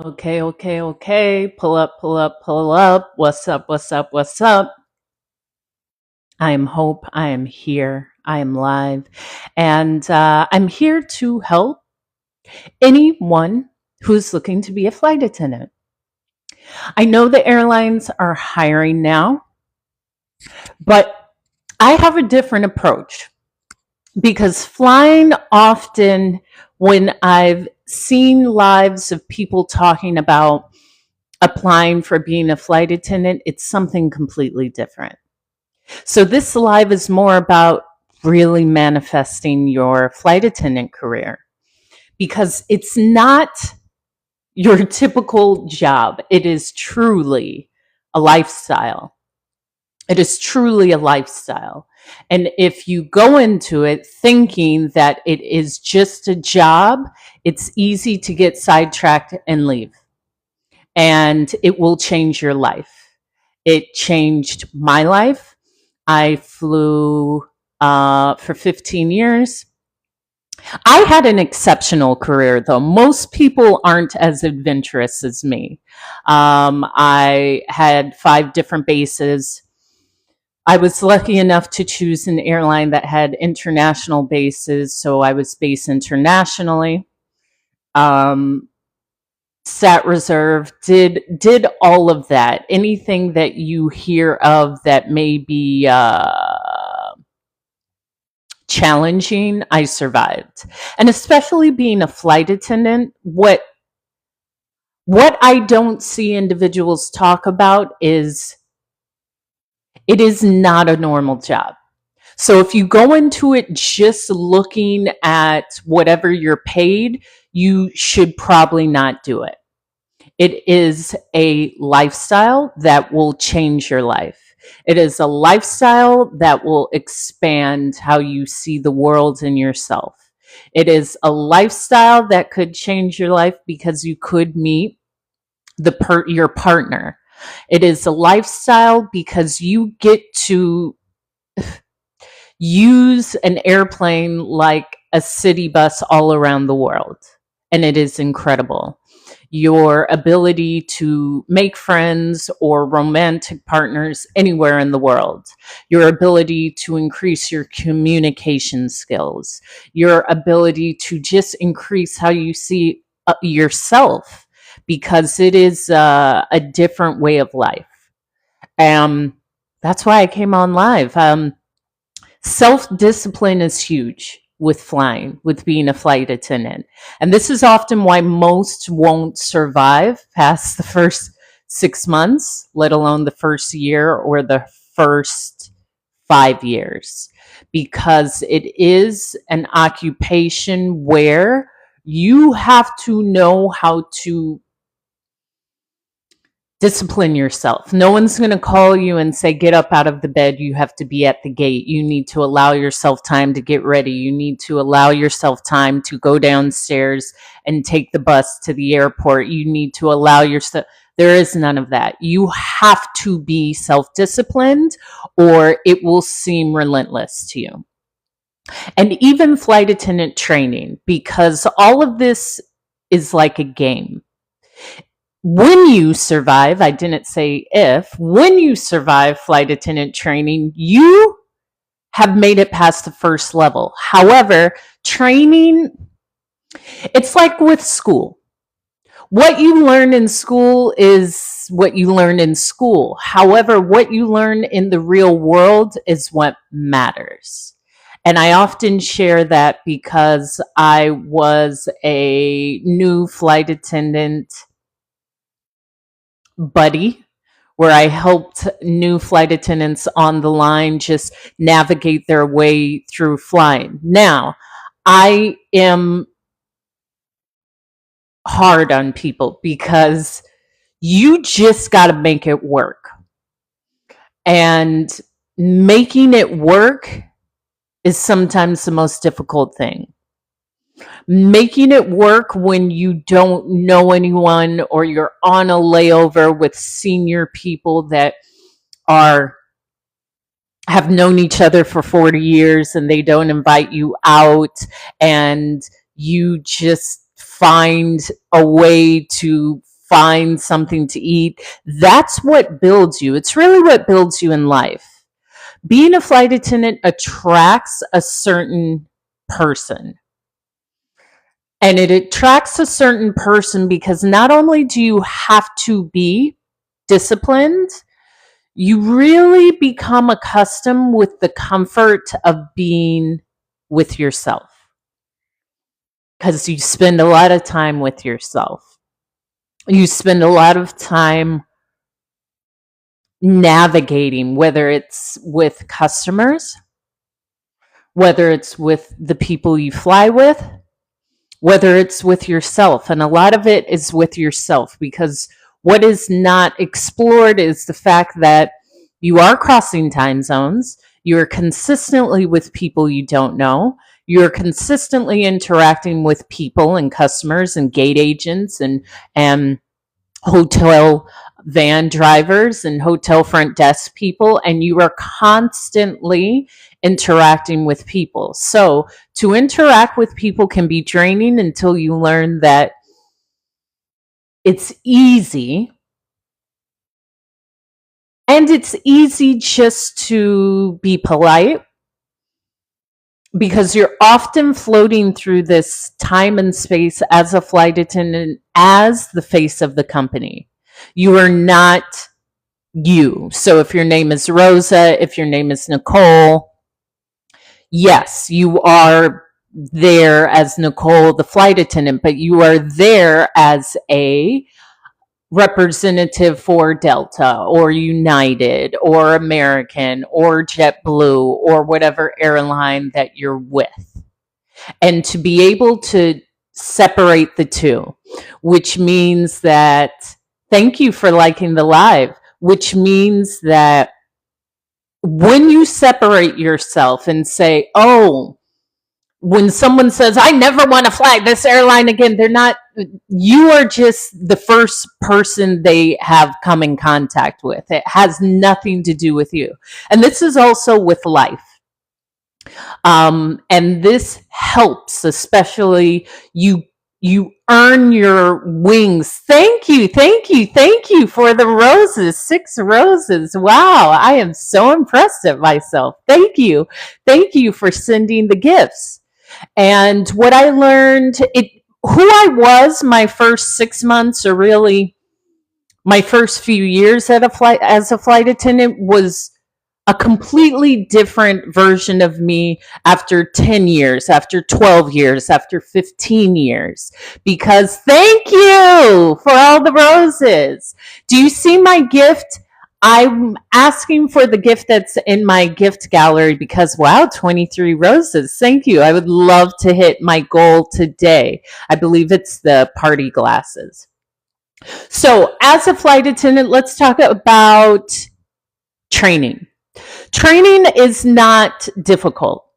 Okay, okay, okay. Pull up, pull up, pull up. What's up, what's up, what's up? I am Hope. I am here. I am live. And I'm here to help anyone who's looking to be a flight attendant. I know the airlines are hiring now, but I have a different approach because flying often, when I've seen lives of people talking about applying for being a flight attendant, it's something completely different. So this live is more about really manifesting your flight attendant career because it's not your typical job. It is truly a lifestyle. It is truly a lifestyle. And if you go into it thinking that it is just a job, it's easy to get sidetracked and leave. And it will change your life. It changed my life. I flew for 15 years. I had an exceptional career, though. Most people aren't as adventurous as me. I had 5 different bases. I was lucky enough to choose an airline that had international bases, so I was based internationally. Um, Sat reserve, did all of that. Anything that you hear of that may be challenging, I survived. And especially being a flight attendant, what I don't see individuals talk about is it is not a normal job. So if you go into it just looking at whatever you're paid, you should probably not do it. It is a lifestyle that will change your life. It is a lifestyle that will expand how you see the world and yourself. It is a lifestyle that could change your life because you could meet your partner. It is a lifestyle because you get to use an airplane like a city bus all around the world. And it is incredible. Your ability to make friends or romantic partners anywhere in the world, your ability to increase your communication skills, your ability to just increase how you see yourself, because it is a different way of life. Um, that's why I came on live. Self discipline is huge with flying, with being a flight attendant. And this is often why most won't survive past the first 6 months, let alone the first year or the first 5 years, because it is an occupation where you have to know how to discipline yourself. No one's going to call you and say, get up out of the bed. You have to be at the gate. You need to allow yourself time to get ready. You need to allow yourself time to go downstairs and take the bus to the airport. You need to allow yourself. There is none of that. You have to be self-disciplined or it will seem relentless to you. And even flight attendant training, because all of this is like a game. When you survive, I didn't say if, when you survive flight attendant training, you have made it past the first level. However, training, it's like with school. What you learn in school is what you learn in school. However, what you learn in the real world is what matters. And I often share that because I was a new flight attendant buddy where I helped new flight attendants on the line just navigate their way through flying. Now, I am hard on people because you just got to make it work. And making it work is sometimes the most difficult thing. Making it work when you don't know anyone or you're on a layover with senior people that are have known each other for 40 years and they don't invite you out and you just find a way to find something to eat. That's what builds you. It's really what builds you in life. Being a flight attendant attracts a certain person. And it attracts a certain person because not only do you have to be disciplined, you really become accustomed with the comfort of being with yourself because you spend a lot of time with yourself. You spend a lot of time navigating, whether it's with customers, whether it's with the people you fly with, whether it's with yourself. And a lot of it is with yourself because what is not explored is the fact that you are crossing time zones. You're consistently with people you don't know. You're consistently interacting with people and customers and gate agents and hotel van drivers and hotel front desk people, and you are constantly interacting with people. So to interact with people can be draining until you learn that it's easy. And it's easy just to be polite because you're often floating through this time and space as a flight attendant, as the face of the company. You are not you. So if your name is Rosa, if your name is Nicole, yes, you are there as Nicole, the flight attendant, but you are there as a representative for Delta or United or American or JetBlue or whatever airline that you're with. And to be able to separate the two, which means that, thank you for liking the live, which means that when you separate yourself and say, oh, when someone says, I never want to fly this airline again, they're not, you are just the first person they have come in contact with. It has nothing to do with you. And this is also with life. And this helps, especially you earn your wings. Thank you for the roses. 6 roses. Wow, I am so impressed at myself. Thank you for sending the gifts. And what I learned, who I was my first 6 months, or really my first few years as a flight attendant, was a completely different version of me after 10 years, after 12 years, after 15 years. Because thank you for all the roses. Do you see my gift? I'm asking for the gift that's in my gift gallery because, wow, 23 roses. Thank you. I would love to hit my goal today. I believe it's the party glasses. So as a flight attendant, let's talk about training. Training is not difficult.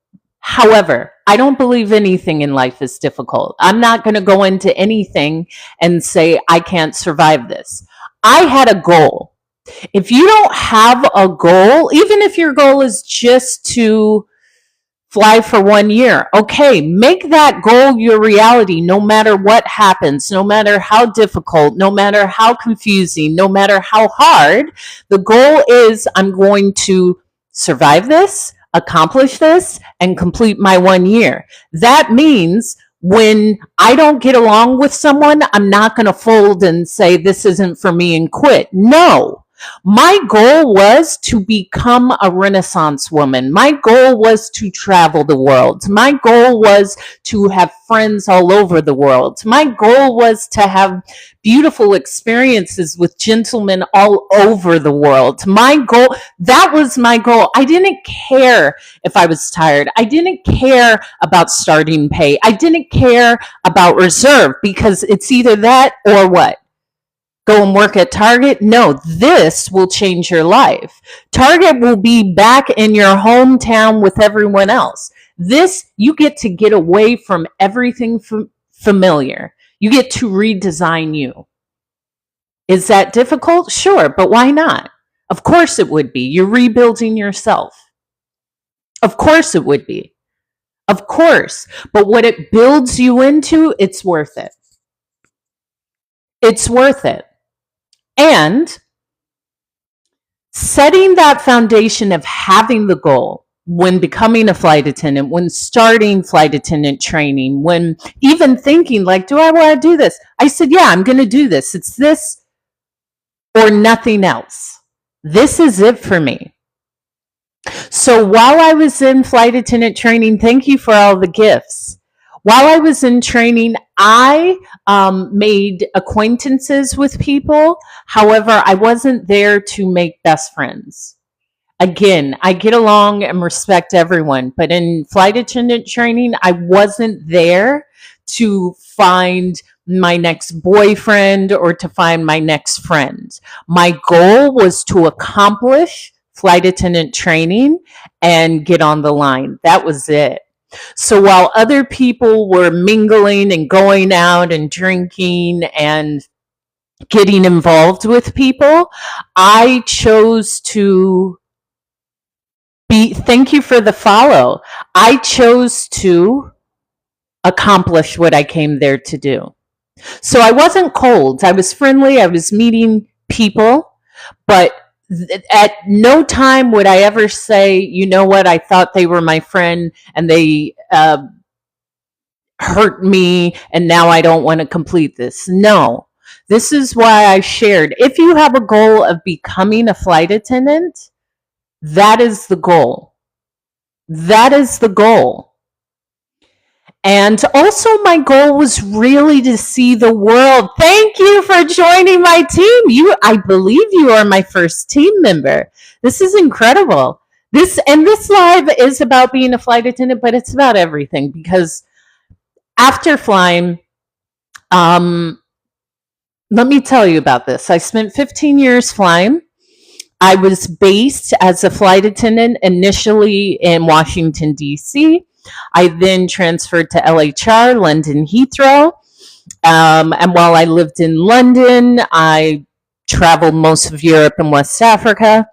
However, I don't believe anything in life is difficult. I'm not going to go into anything and say, I can't survive this. I had a goal. If you don't have a goal, even if your goal is just to fly for 1 year, okay, make that goal your reality no matter what happens, no matter how difficult, no matter how confusing, no matter how hard. The goal is, I'm going to survive this, accomplish this, and complete my 1 year. That means when I don't get along with someone, I'm not going to fold and say this isn't for me and quit. No. My goal was to become a Renaissance woman. My goal was to travel the world. My goal was to have friends all over the world. My goal was to have beautiful experiences with gentlemen all over the world. That was my goal. I didn't care if I was tired. I didn't care about starting pay. I didn't care about reserve because it's either that or what? Go and work at Target? No, this will change your life. Target will be back in your hometown with everyone else. This, you get away from everything familiar. You get to redesign you. Is that difficult? Sure, but why not? Of course it would be. You're rebuilding yourself. Of course it would be. Of course. But what it builds you into, it's worth it. It's worth it. And setting that foundation of having the goal when becoming a flight attendant, when starting flight attendant training, when even thinking like, do I want to do this? I said, yeah, I'm going to do this. It's this or nothing else. This is it for me. So while I was in flight attendant training, thank you for all the gifts. While I was in training, I made acquaintances with people. However, I wasn't there to make best friends. Again, I get along and respect everyone, but in flight attendant training, I wasn't there to find my next boyfriend or to find my next friend. My goal was to accomplish flight attendant training and get on the line. That was it. So while other people were mingling and going out and drinking and getting involved with people, I chose to thank you for the follow. I chose to accomplish what I came there to do. So I wasn't cold. I was friendly. I was meeting people, but at no time would I ever say, you know what, I thought they were my friend and they hurt me and now I don't want to complete this. No, this is why I shared. If you have a goal of becoming a flight attendant, that is the goal. That is the goal. And also my goal was really to see the world. Thank you for joining my team. I believe you are my first team member. This is incredible. This live is about being a flight attendant, but it's about everything because after flying, let me tell you about this. I spent 15 years flying. I was based as a flight attendant initially in Washington, D.C. I then transferred to LHR, London Heathrow. And while I lived in London, I traveled most of Europe and West Africa.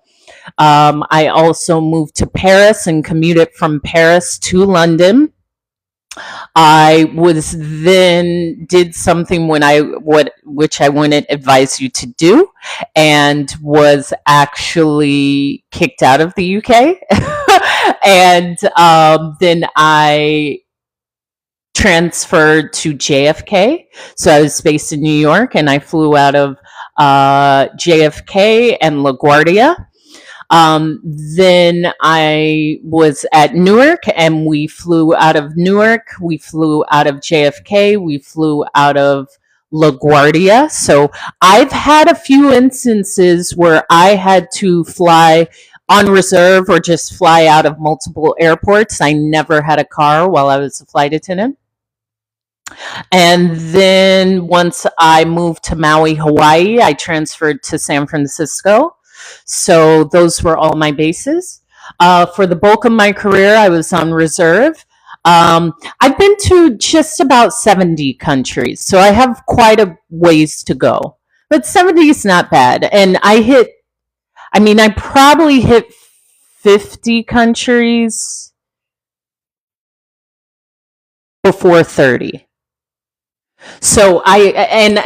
I also moved to Paris and commuted from Paris to London. I was then did something which I wouldn't advise you to do, and was actually kicked out of the UK. And then I transferred to JFK. So I was based in New York, and I flew out of JFK and LaGuardia. Then I was at Newark, and we flew out of Newark. We flew out of JFK. We flew out of LaGuardia. So I've had a few instances where I had to fly on reserve or just fly out of multiple airports. I never had a car while I was a flight attendant. And then once I moved to Maui, Hawaii, I transferred to San Francisco. So those were all my bases. For the bulk of my career, I was on reserve. I've been to just about 70 countries, so I have quite a ways to go. But 70 is not bad. And I probably hit 50 countries before 30. So when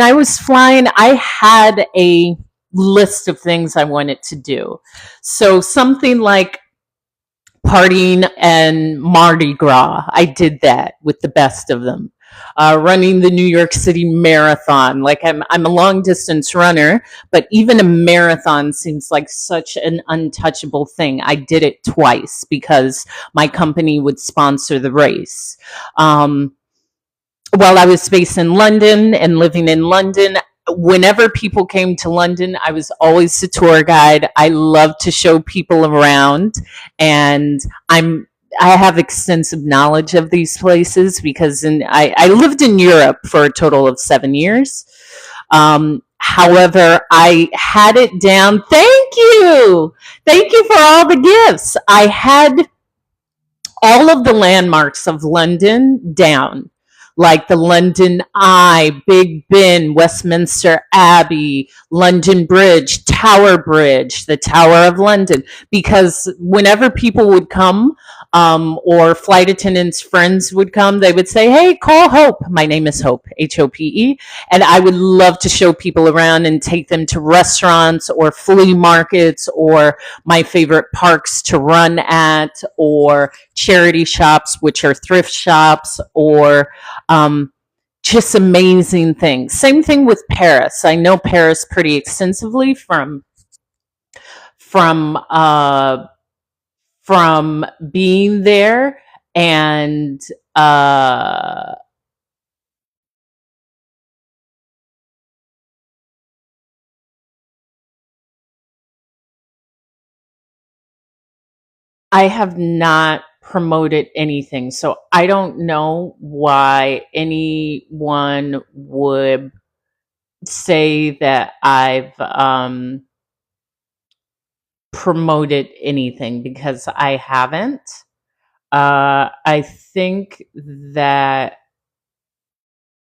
I was flying, I had a list of things I wanted to do. So something like partying and Mardi Gras, I did that with the best of them. Running the New York City Marathon. Like I'm a long distance runner, but even a marathon seems like such an untouchable thing. I did it twice because my company would sponsor the race. While I was based in London and living in London, whenever people came to London, I was always the tour guide. I love to show people around, and I have extensive knowledge of these places because I lived in Europe for a total of 7 years. However, I had it down. Thank you. Thank you for all the gifts. I had all of the landmarks of London down, like the London Eye, Big Ben, Westminster Abbey, London Bridge, Tower Bridge, the Tower of London, because whenever people would come or flight attendants' friends would come. They would say, "Hey, call Hope. My name is Hope, Hope." And I would love to show people around and take them to restaurants or flea markets or my favorite parks to run at or charity shops, which are thrift shops, or just amazing things. Same thing with Paris. I know Paris pretty extensively from uh, from being there, and I have not promoted anything, so I don't know why anyone would say that I've promoted anything because I haven't. I think that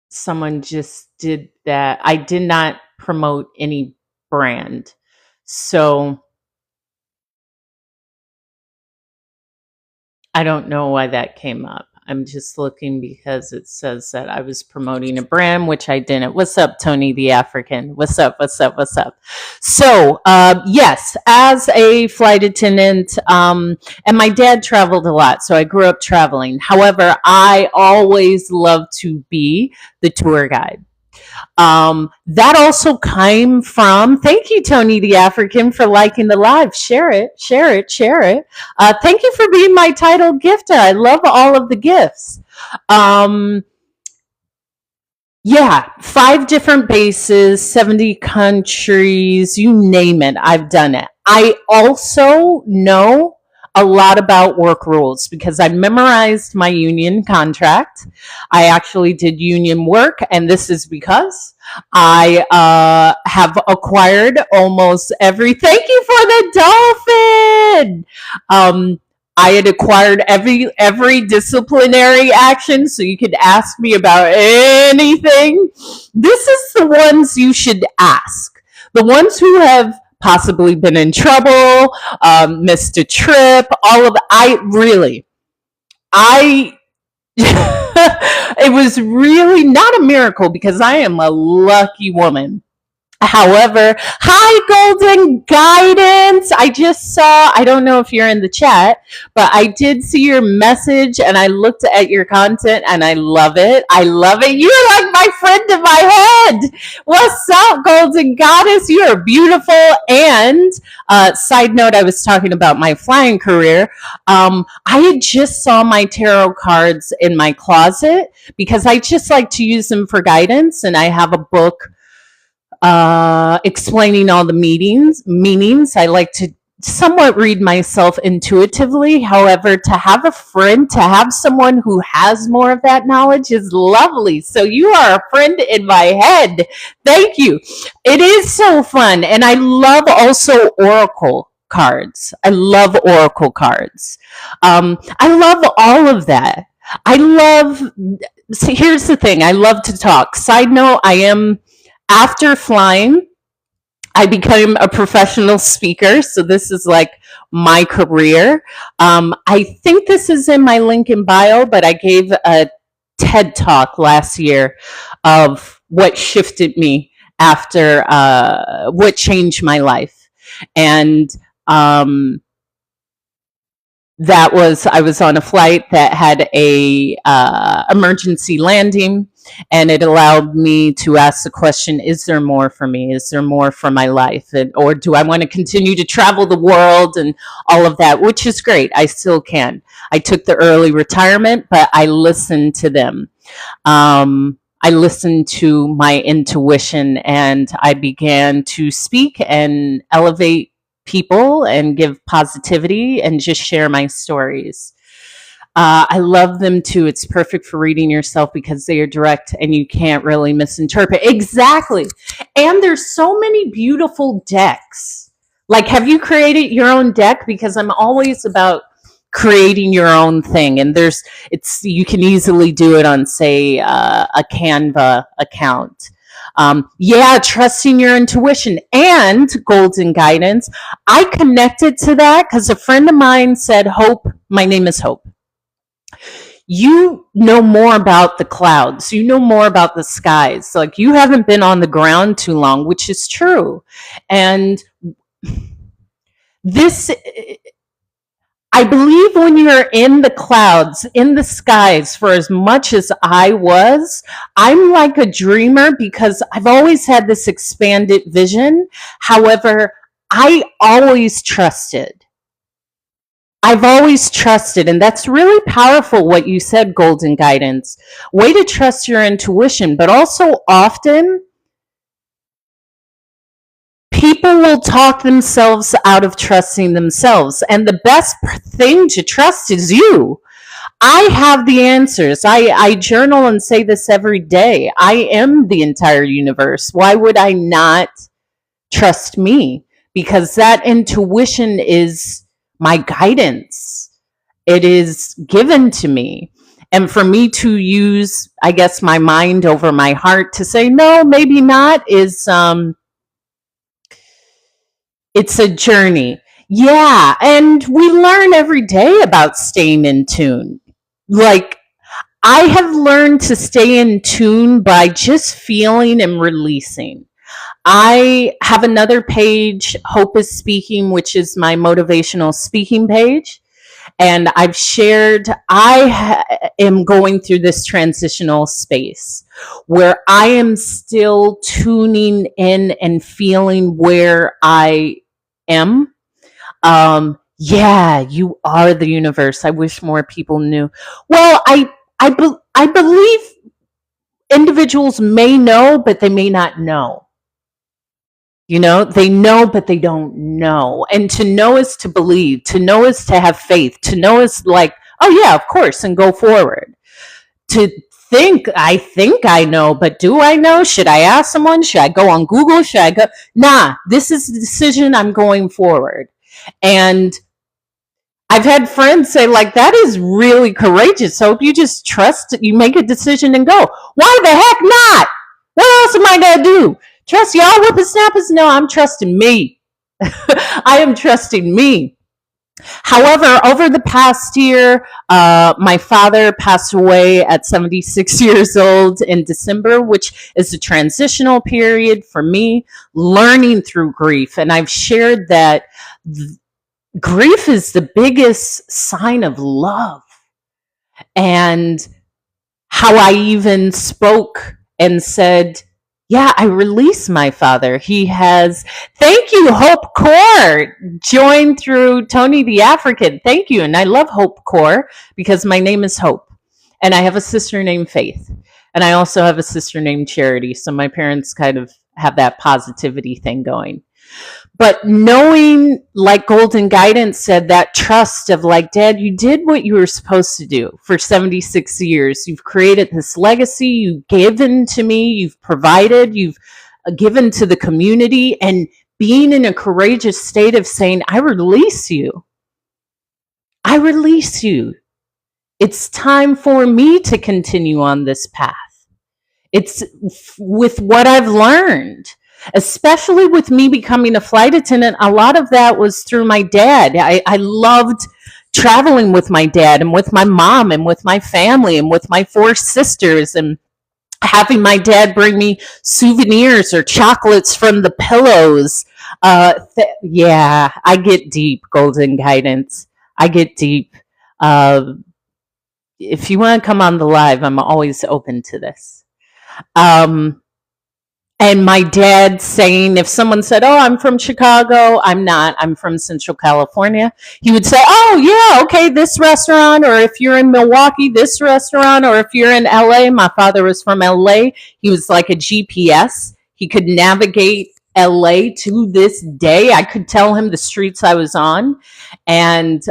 someone just did that. I did not promote any brand. So I don't know why that came up. I'm just looking because it says that I was promoting a brand, which I didn't. What's up, Tony the African? What's up? What's up? What's up? So, yes, as a flight attendant, and my dad traveled a lot, so I grew up traveling. However, I always loved to be the tour guide. That also came from, thank you, Tony the African, for liking the live. Share it, share it, share it. Thank you for being my title gifter. I love all of the gifts. Um, yeah, 5 different bases, 70 countries, you name it, I've done it. I also know a lot about work rules because I memorized my union contract. I actually did union work, and this is because I have acquired almost every. Thank you for the dolphin. I had acquired every disciplinary action, so you could ask me about anything. This is the ones you should ask. The ones who have possibly been in trouble, missed a trip, all of. I it was really not a miracle because I am a lucky woman. However, hi, Golden Guidance. I just saw, I don't know if you're in the chat, but I did see your message and I looked at your content and I love it. I love it. You're like my friend in my head. What's up, Golden Goddess? You are beautiful. And side note, I was talking about my flying career. I had just saw my tarot cards in my closet because I just like to use them for guidance. And I have a book explaining all the meanings. I like to somewhat read myself intuitively. However, to have a friend, to have someone who has more of that knowledge is lovely. So you are a friend in my head. Thank you. It is so fun. And I love also oracle cards. I love oracle cards. I love all of that. I love, see, here's the thing. I love to talk. Side note, after flying, I became a professional speaker. So this is like my career. I think this is in my link in bio, but I gave a TED talk last year of what shifted me after, what changed my life. And that was, I was on a flight that had a emergency landing, and it allowed me to ask the question, is there more for me? Is there more for my life? Or do I want to continue to travel the world and all of that, which is great. I still can. I took the early retirement, but I listened to them. I listened to my intuition, and I began to speak and elevate people and give positivity and just share my stories. I love them too. It's perfect for reading yourself because they are direct and you can't really misinterpret. Exactly. And there's so many beautiful decks. Like, have you created your own deck? Because I'm always about creating your own thing. And you can easily do it on, say, a Canva account. Yeah, trusting your intuition and golden guidance. I connected to that because a friend of mine said, Hope, my name is Hope. You know more about the clouds. You know more about the skies. Like you haven't been on the ground too long, which is true. And this, I believe when you're in the clouds, in the skies, for as much as I was, I'm like a dreamer because I've always had this expanded vision. However, I always trusted. I've always trusted, and that's really powerful what you said, golden guidance. Way to trust your intuition, but also often people will talk themselves out of trusting themselves. And the best thing to trust is you. I have the answers. I journal and say this every day. I am the entire universe. Why would I not trust me? Because that intuition is my guidance. It is given to me. And for me to use, I guess, my mind over my heart to say, no, maybe not, is it's a journey. Yeah. And we learn every day about staying in tune. Like, I have learned to stay in tune by just feeling and releasing. I have another page, Hope is Speaking, which is my motivational speaking page. And I've shared, am going through this transitional space where I am still tuning in and feeling where I am. Yeah, you are the universe. I wish more people knew. Well, I believe individuals may know, but they may not know. You know, they know, but they don't know. And to know is to believe. To know is to have faith. To know is like, oh, yeah, of course, and go forward. To think I know, but do I know? Should I ask someone? Should I go on Google? Should I go? Nah, this is the decision. I'm going forward. And I've had friends say, like, that is really courageous. So if you just trust, you make a decision and go. Why the heck not? What else am I going to do? Trust y'all whippersnappers? No, I'm trusting me. I am trusting me. However, over the past year, my father passed away at 76 years old in December, which is a transitional period for me, learning through grief. And I've shared that grief is the biggest sign of love. And how I even spoke and said, yeah, I release my father. He has, thank you, Hope Core, joined through Tony the African. Thank you. And I love Hope Core because my name is Hope. And I have a sister named Faith. And I also have a sister named Charity. So my parents kind of have that positivity thing going. But knowing, like Golden Guidance said, that trust of like, Dad, you did what you were supposed to do for 76 years. You've created this legacy. You've given to me. You've provided. You've given to the community. And being in a courageous state of saying, I release you. I release you. It's time for me to continue on this path. It's with what I've learned. Especially with me becoming a flight attendant, a lot of that was through my dad. I loved traveling with my dad and with my mom and with my family and with my 4 sisters and having my dad bring me souvenirs or chocolates from the pillows. Yeah, I get deep, Golden Guidance. I get deep. If you want to come on the live, I'm always open to this. And my dad saying, if someone said, oh, I'm from Chicago, I'm not, I'm from Central California, he would say, oh, yeah, okay, this restaurant, or if you're in Milwaukee, this restaurant, or if you're in LA, my father was from LA, he was like a GPS. He could navigate LA to this day. I could tell him the streets I was on. And,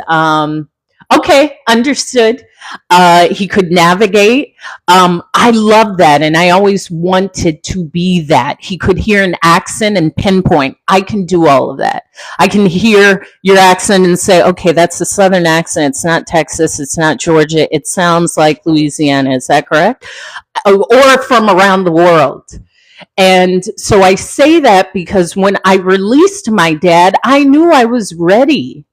okay, understood. He could navigate. I love that. And I always wanted to be that. He could hear an accent and pinpoint. I can do all of that. I can hear your accent and say, okay, that's a Southern accent. It's not Texas. It's not Georgia. It sounds like Louisiana. Is that correct? Or from around the world. And so I say that because when I released my dad, I knew I was ready.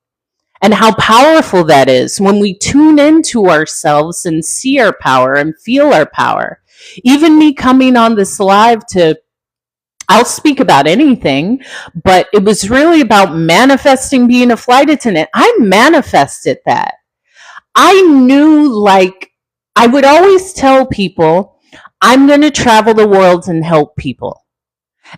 And how powerful that is when we tune into ourselves and see our power and feel our power. Even me coming on this live to, I'll speak about anything, but it was really about manifesting being a flight attendant. I manifested that. I knew, like, I would always tell people, I'm going to travel the world and help people.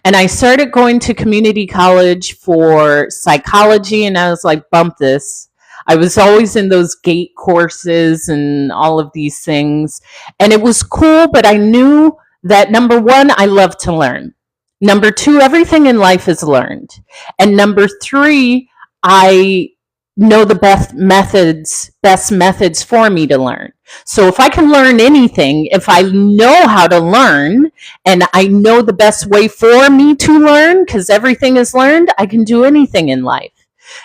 And I started going to community college for psychology, and I was like, bump this. I was always in those GATE courses and all of these things. And it was cool, but I knew that number one, I love to learn. Number two, everything in life is learned. And number three, I know the best methods for me to learn. So if I can learn anything, if I know how to learn and I know the best way for me to learn, because everything is learned, I can do anything in life.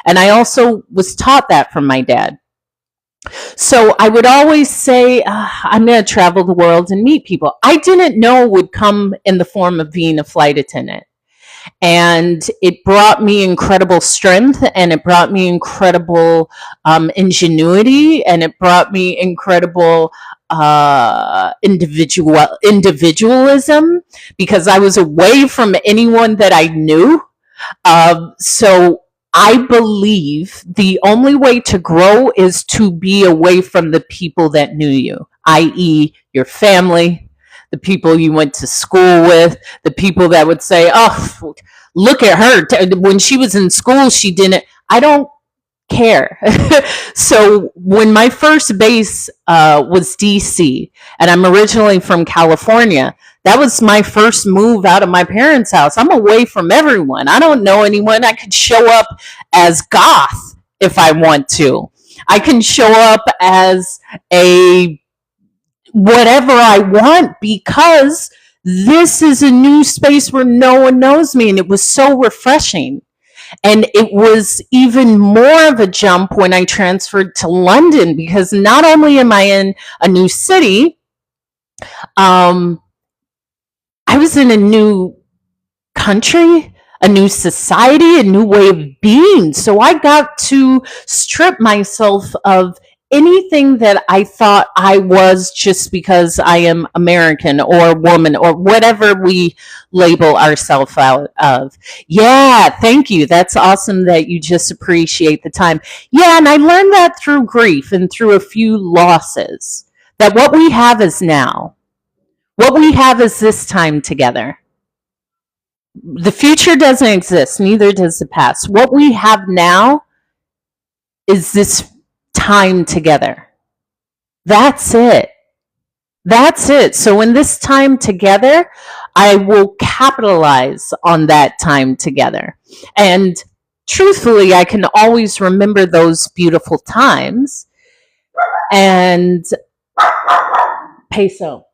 And I also was taught that from my dad. So I would always say, I'm going to travel the world and meet people. I didn't know it would come in the form of being a flight attendant. And it brought me incredible strength, and it brought me incredible ingenuity, and it brought me incredible individualism, because I was away from anyone that I knew. So I believe the only way to grow is to be away from the people that knew you, i.e., your family, the people you went to school with, the people that would say, oh, look at her. When she was in school, she didn't. I don't care. So when my first base was DC, and I'm originally from California, that was my first move out of my parents' house. I'm away from everyone. I don't know anyone. I could show up as goth if I want to. I can show up as a whatever I want, because this is a new space where no one knows me. And it was so refreshing. And it was even more of a jump when I transferred to London, because not only am I in a new city, I was in a new country, a new society, a new way of being. So I got to strip myself of anything that I thought I was just because I am American or woman or whatever we label ourselves out of. Yeah, thank you. That's awesome that you just appreciate the time. Yeah, and I learned that through grief and through a few losses, that what we have is now. What we have is this time together. The future doesn't exist, neither does the past. What we have now is this time together. That's it. That's it. So in this time together, I will capitalize on that time together. And truthfully, I can always remember those beautiful times. And peso.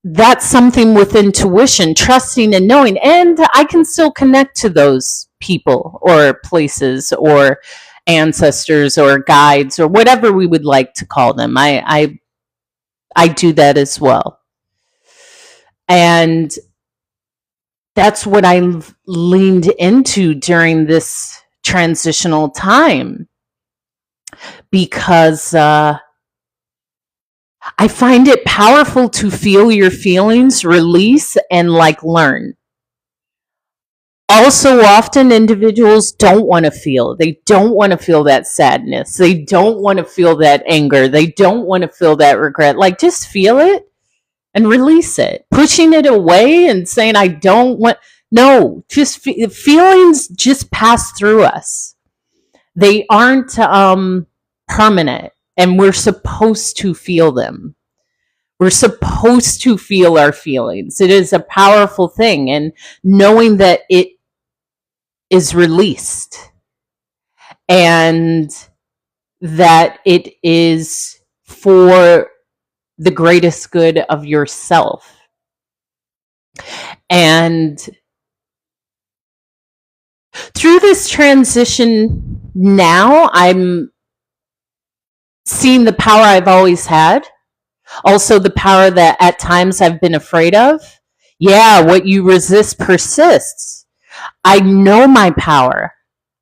That's something with intuition, trusting and knowing. And I can still connect to those people or places or ancestors or guides or whatever we would like to call them. I do that as well. And that's what I leaned into during this transitional time, because I find it powerful to feel your feelings, release, and learn. Also, often individuals don't want to feel. They don't want to feel that sadness. They don't want to feel that anger. They don't want to feel that regret. Just feel it and release it. Pushing it away and saying, I don't want. No, just feelings just pass through us. They aren't permanent, and we're supposed to feel them. We're supposed to feel our feelings. It is a powerful thing, and knowing that it is released and that it is for the greatest good of yourself. And through this transition now, I'm seeing the power I've always had. Also, the power that at times I've been afraid of. Yeah, what you resist persists. I know my power.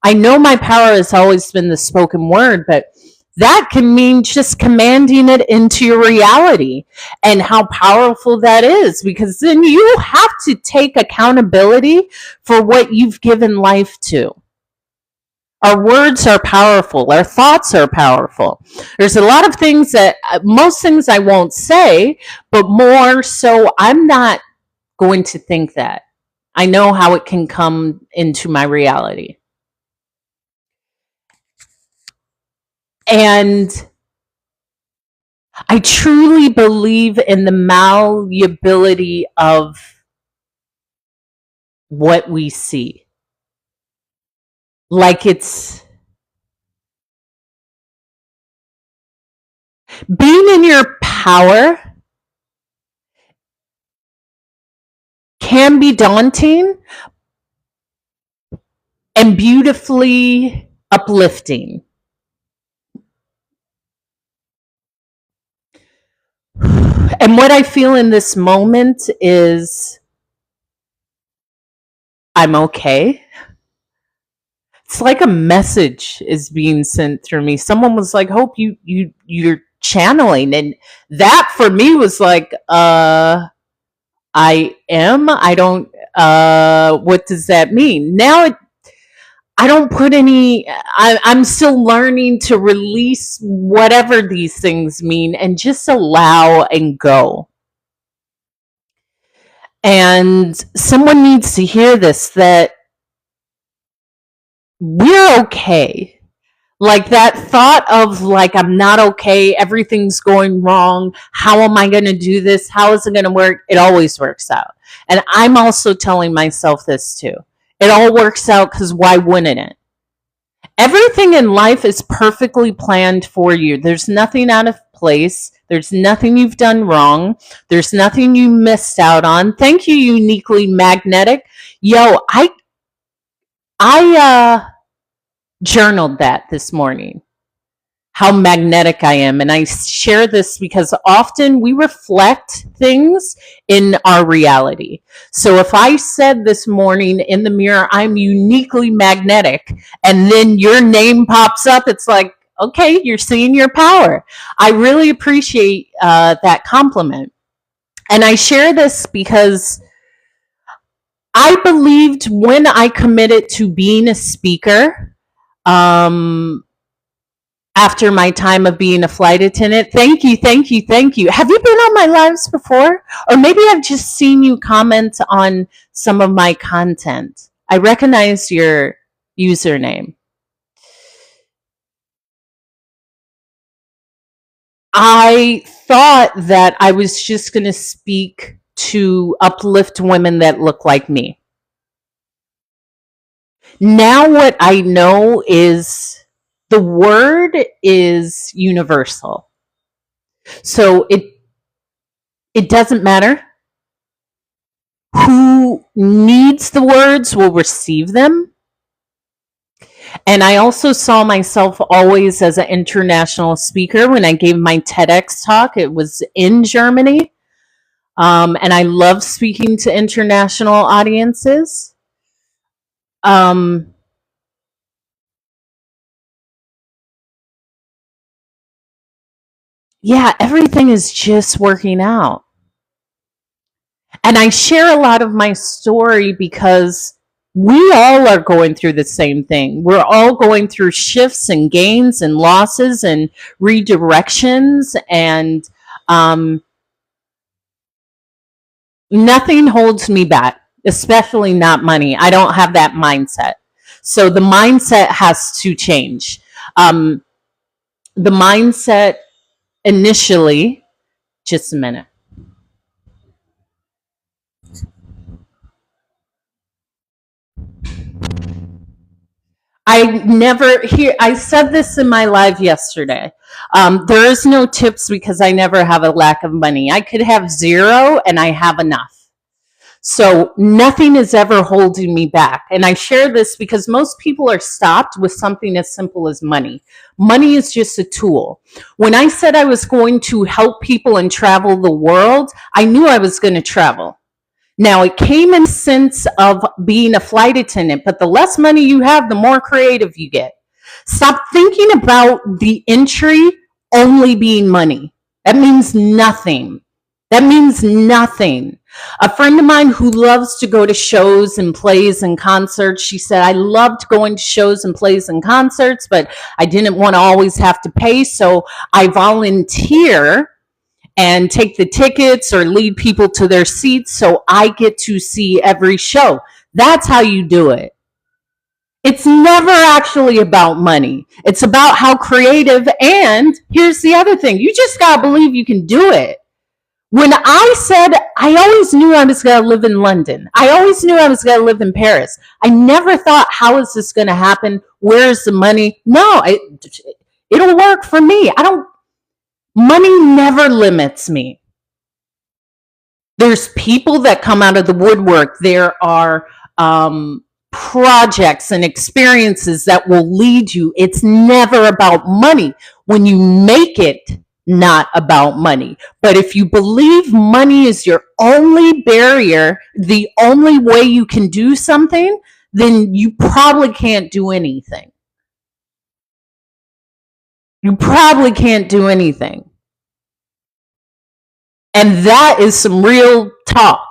I know my power has always been the spoken word, but that can mean just commanding it into your reality and how powerful that is, because then you have to take accountability for what you've given life to. Our words are powerful. Our thoughts are powerful. There's a lot of things that most things I won't say, but more so I'm not going to think that. I know how it can come into my reality. And I truly believe in the malleability of what we see. Like it's being in your power can be daunting and beautifully uplifting. And what I feel in this moment is I'm okay. It's like a message is being sent through me. Someone was like, "Hope you're channeling," and that for me was like, I am. I don't. What does that mean? I don't put any. I'm still learning to release whatever these things mean and just allow and go. And someone needs to hear this, that we're okay. Like that thought of like, I'm not okay, everything's going wrong, how am I going to do this, how is it going to work? It always works out. And I'm also telling myself this too. It all works out, because why wouldn't it? Everything in life is perfectly planned for you. There's nothing out of place. There's nothing you've done wrong. There's nothing you missed out on. Thank you, Uniquely Magnetic. Yo, I journaled that this morning, how magnetic I am. And I share this because often we reflect things in our reality. So if I said this morning in the mirror, I'm uniquely magnetic, and then your name pops up, it's like, okay, you're seeing your power. I really appreciate that compliment. And I share this because I believed when I committed to being a speaker, after my time of being a flight attendant. Thank you, thank you, thank you. Have you been on my lives before? Or maybe I've just seen you comment on some of my content. I recognize your username. I thought that I was just going to speak to uplift women that look like me. Now what I know is the word is universal. So it doesn't matter who needs the words will receive them. And I also saw myself always as an international speaker. When I gave my TEDx talk, it was in Germany. And I love speaking to international audiences. Yeah, everything is just working out. And I share a lot of my story because we all are going through the same thing. We're all going through shifts and gains and losses and redirections, and nothing holds me back, especially not money. I don't have that mindset. So the mindset has to change. The mindset initially, just a minute. I never hear. I said this in my live yesterday. There is no tips because I never have a lack of money. I could have zero and I have enough. So nothing is ever holding me back. And I share this because most people are stopped with something as simple as money. Money is just a tool. When I said I was going to help people and travel the world, I knew I was going to travel. Now, it came in the sense of being a flight attendant, but the less money you have, the more creative you get. Stop thinking about the entry only being money. That means nothing. That means nothing. A friend of mine who loves to go to shows and plays and concerts, she said, I loved going to shows and plays and concerts, but I didn't want to always have to pay, so I volunteer and take the tickets or lead people to their seats so I get to see every show. That's how you do it. It's never actually about money. It's about how creative. And here's the other thing. You just got to believe you can do it. When I said, I always knew I was going to live in London. I always knew I was going to live in Paris. I never thought, how is this going to happen? Where's the money? No, it'll work for me. Money never limits me. There's people that come out of the woodwork. There are projects and experiences that will lead you. It's never about money when you make it not about money. But if you believe money is your only barrier, the only way you can do something, then you probably can't do anything. You probably can't do anything. And that is some real talk.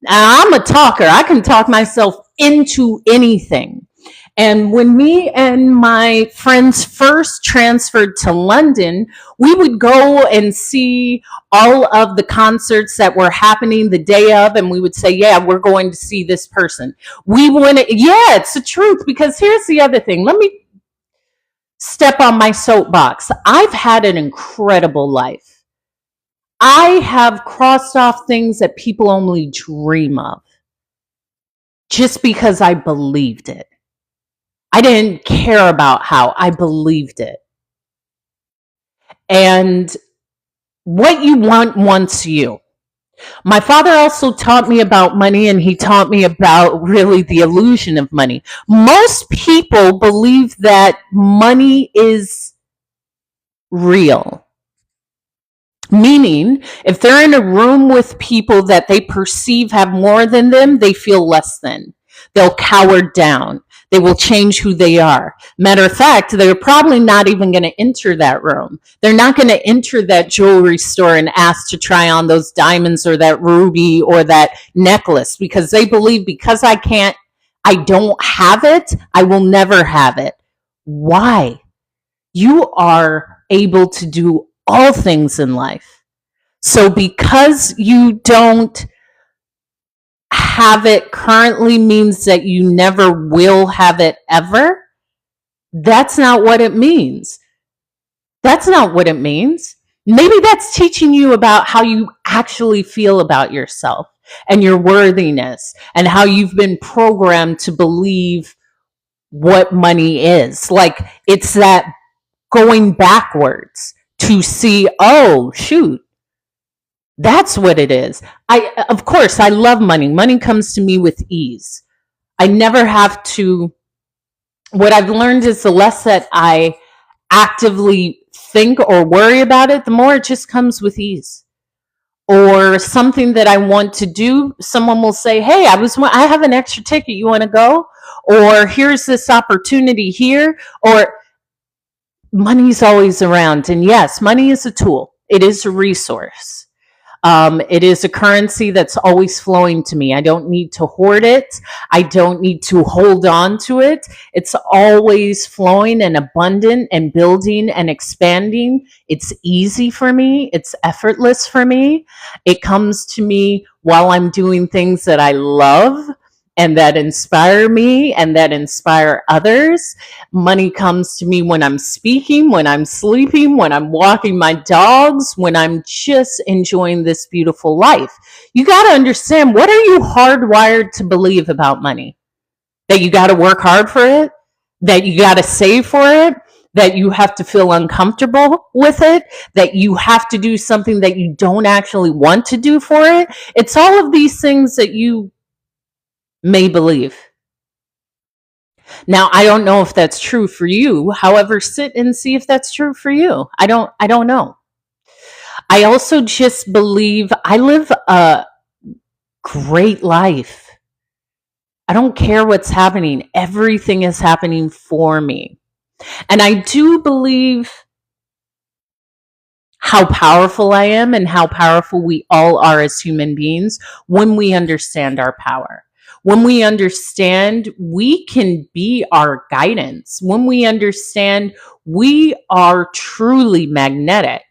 Now, I'm a talker. I can talk myself into anything. And when me and my friends first transferred to London, we would go and see all of the concerts that were happening the day of, and we would say, yeah, we're going to see this person. Yeah, it's the truth, because here's the other thing. Let me step on my soapbox. I've had an incredible life. I have crossed off things that people only dream of just because I believed it. I didn't care about how. I believed it. And what you want wants you. My father also taught me about money, and he taught me about really the illusion of money. Most people believe that money is real. Meaning, if they're in a room with people that they perceive have more than them, they feel less than. They'll cower down. They will change who they are. Matter of fact, they're probably not even going to enter that room. They're not going to enter that jewelry store and ask to try on those diamonds or that ruby or that necklace, because they believe, because I don't have it, I will never have it. Why? You are able to do all things in life. So because you don't have it currently means that you never will have it ever? That's not what it means. That's not what it means. Maybe that's teaching you about how you actually feel about yourself and your worthiness, and how you've been programmed to believe what money is. Like, it's that going backwards to see, oh, shoot, that's what it is. Of course, I love money. Money comes to me with ease. I never have to. What I've learned is the less that I actively think or worry about it, the more it just comes with ease. Or something that I want to do, someone will say, hey, I have an extra ticket. You want to go? Or here's this opportunity here. Or money's always around. And yes, money is a tool. It is a resource. It is a currency that's always flowing to me. I don't need to hoard it. I don't need to hold on to it. It's always flowing and abundant and building and expanding. It's easy for me. It's effortless for me. It comes to me while I'm doing things that I love and that inspire me and that inspire others. Money comes to me when I'm speaking, when I'm sleeping, when I'm walking my dogs, when I'm just enjoying this beautiful life. You got to understand, what are you hardwired to believe about money? That you got to work hard for it? That you got to save for it? that you have to feel uncomfortable with it, that you have to do something that you don't actually want to do for it. It's all of these things that you may believe. Now, I don't know if that's true for you. However, sit and see if that's true for you. I don't know. I also just believe I live a great life. I don't care what's happening. Everything is happening for me. And I do believe how powerful I am and how powerful we all are as human beings when we understand our power. When we understand we can be our guidance. When we understand we are truly magnetic.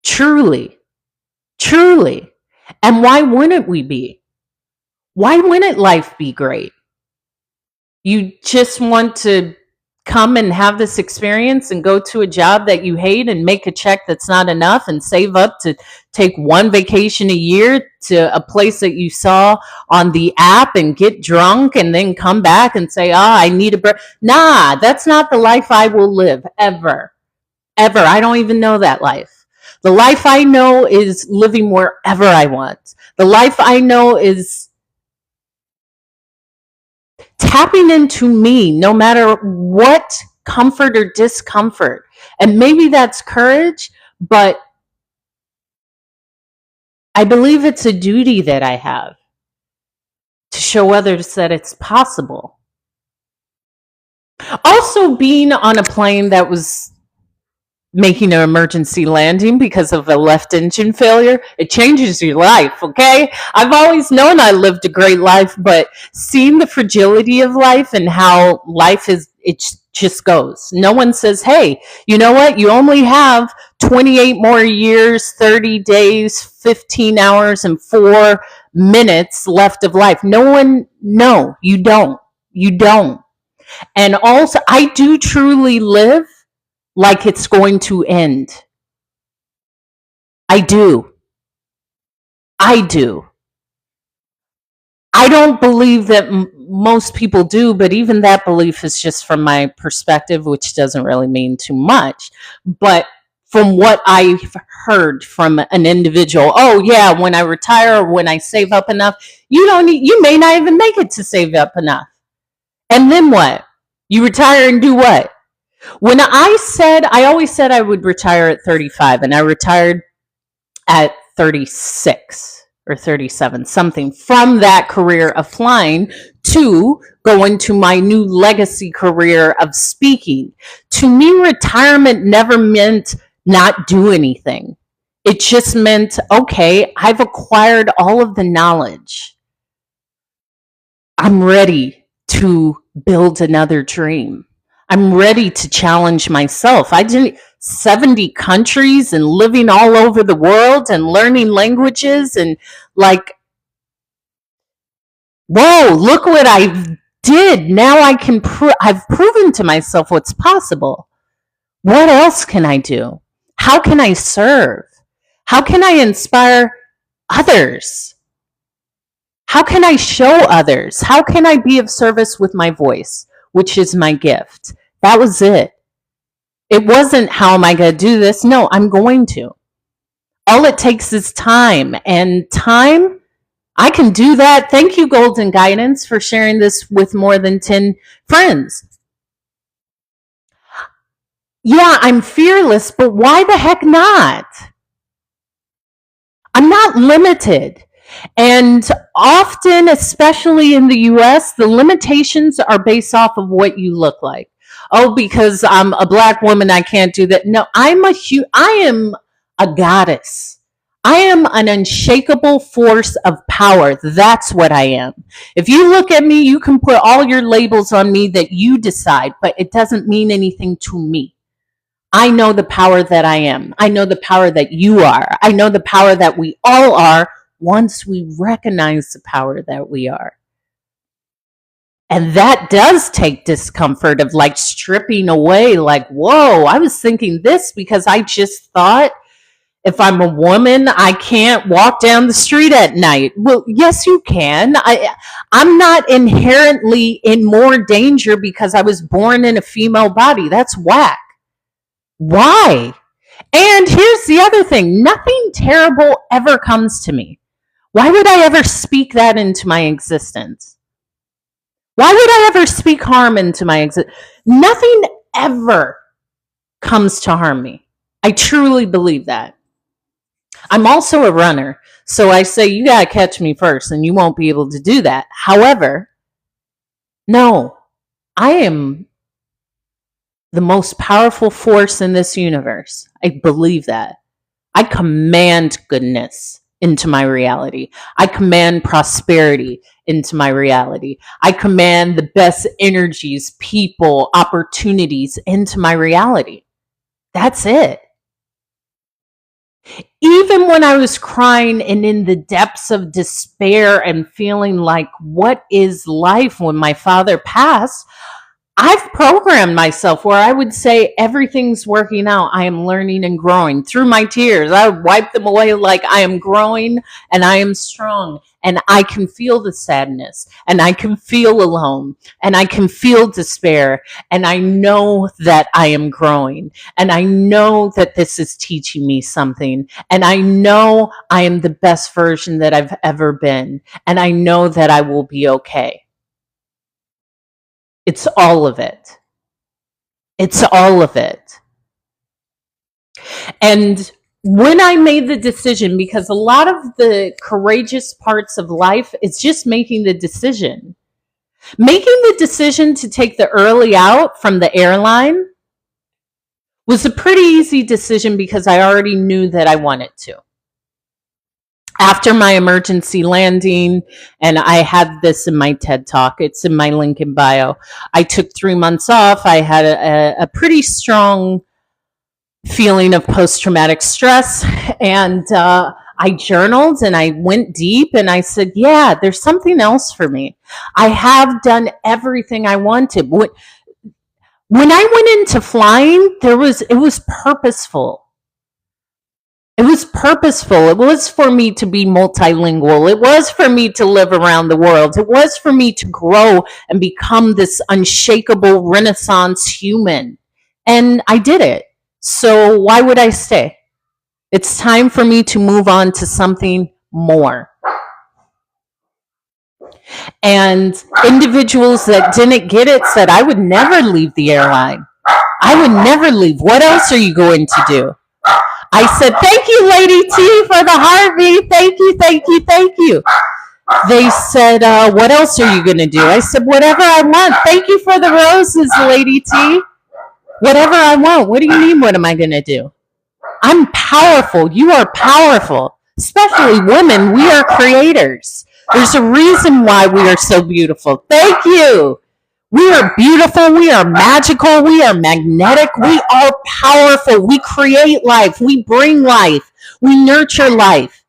Truly. Truly. And why wouldn't we be? Why wouldn't life be great? You just want to come and have this experience and go to a job that you hate and make a check that's not enough and save up to take one vacation a year to a place that you saw on the app and get drunk and then come back and say, I need a break. Nah, that's not the life I will live ever. Ever. I don't even know that life. The life I know is living wherever I want. The life I know is tapping into me no matter what comfort or discomfort. And maybe that's courage, but I believe it's a duty that I have to show others that it's possible. Also, being on a plane that was making an emergency landing because of a left engine failure, it changes your life, okay? I've always known I lived a great life, but seeing the fragility of life and how life is, it just goes. No one says, hey, you know what? You only have 28 more years, 30 days, 15 hours, and 4 minutes left of life. No, you don't. You don't. And also, I do truly live like it's going to end. I do. I do. I don't believe that most people do, but even that belief is just from my perspective, which doesn't really mean too much. But from what I've heard from an individual, oh yeah, when I retire or when I save up enough, you may not even make it to save up enough. And then what? You retire and do what? When I always said I would retire at 35, and I retired at 36 or 37, something, from that career of flying to go into my new legacy career of speaking. To me, retirement never meant not do anything. It just meant, okay, I've acquired all of the knowledge. I'm ready to build another dream. I'm ready to challenge myself. I did 70 countries and living all over the world and learning languages and like, whoa, look what I did. Now I've proven to myself what's possible. What else can I do? How can I serve? How can I inspire others? How can I show others? How can I be of service with my voice, which is my gift? That was it. It wasn't, how am I going to do this? No, I'm going to. All it takes is time. And time, I can do that. Thank you, Golden Guidance, for sharing this with more than 10 friends. Yeah, I'm fearless, but why the heck not? I'm not limited. And often, especially in the US, the limitations are based off of what you look like. Oh, because I'm a Black woman, I can't do that. No, I am a goddess. I am an unshakable force of power. That's what I am. If you look at me, you can put all your labels on me that you decide, but it doesn't mean anything to me. I know the power that I am. I know the power that you are. I know the power that we all are once we recognize the power that we are. And that does take discomfort of like stripping away, like, whoa, I was thinking this because I just thought If I'm a woman, I can't walk down the street at night. Well, yes, you can. I'm not inherently in more danger because I was born in a female body. That's whack. Why? And here's the other thing, nothing terrible ever comes to me. Why would I ever speak that into my existence? Why would I ever speak harm into my existence? Nothing ever comes to harm me. I truly believe that. I'm also a runner, so I say you got to catch me first, and you won't be able to do that. However, no, I am the most powerful force in this universe. I believe that. I command goodness into my reality. I command prosperity into my reality. I command the best energies, people, opportunities into my reality. That's it. Even when I was crying and in the depths of despair and feeling like, what is life when my father passed? I've programmed myself where I would say everything's working out. I am learning and growing through my tears. I would wipe them away like I am growing and I am strong. And I can feel the sadness and I can feel alone and I can feel despair. And I know that I am growing and I know that this is teaching me something. And I know I am the best version that I've ever been. And I know that I will be okay. It's all of it. It's all of it. And when I made the decision, because a lot of the courageous parts of life is just making the decision. Making the decision to take the early out from the airline was a pretty easy decision because I already knew that I wanted to. After my emergency landing, and I had this in my TED Talk, it's in my link in bio, I took 3 months off. I had a pretty strong feeling of post-traumatic stress, and I journaled and I went deep and I said, yeah, there's something else for me. I have done everything I wanted. When I went into flying, it was purposeful. It was purposeful. It was for me to be multilingual. It was for me to live around the world. It was for me to grow and become this unshakable Renaissance human. And I did it. So why would I stay? It's time for me to move on to something more. And individuals that didn't get it said, I would never leave the airline. I would never leave. What else are you going to do? I said, thank you, Lady T, for the heartbeat. Thank you, thank you, thank you. They said, what else are you going to do? I said, whatever I want. Thank you for the roses, Lady T. Whatever I want. What do you mean, what am I going to do? I'm powerful. You are powerful. Especially women. We are creators. There's a reason why we are so beautiful. Thank you. We are beautiful. We are magical. We are magnetic. We are powerful. We create life. We bring life. We nurture life.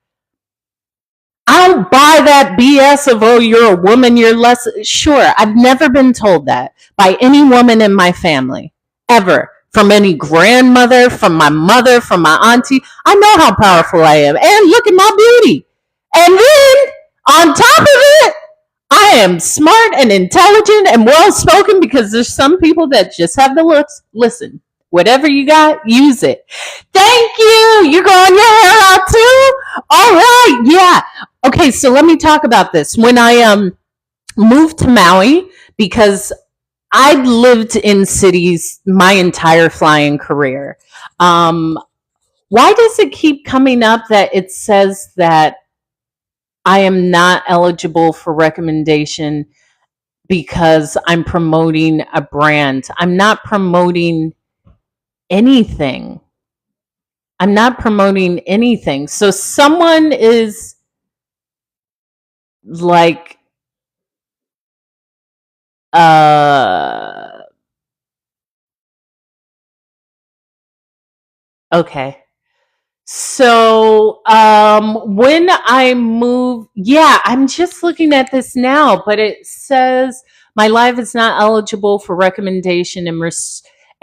I don't buy that BS of, oh, you're a woman, you're less. Sure, I've never been told that by any woman in my family, ever. From any grandmother, from my mother, from my auntie. I know how powerful I am. And look at my beauty. And then, on top of it, I am smart and intelligent and well-spoken because there's some people that just have the looks. Listen, whatever you got, use it. Thank you. You're growing your hair out too? All right. Yeah. Okay, so let me talk about this. When I moved to Maui, because I'd lived in cities my entire flying career. Why does it keep coming up that it says that I am not eligible for recommendation because I'm promoting a brand? I'm not promoting anything. I'm not promoting anything. So someone is like, okay. So when I move, yeah, I'm just looking at this now, but it says my life is not eligible for recommendation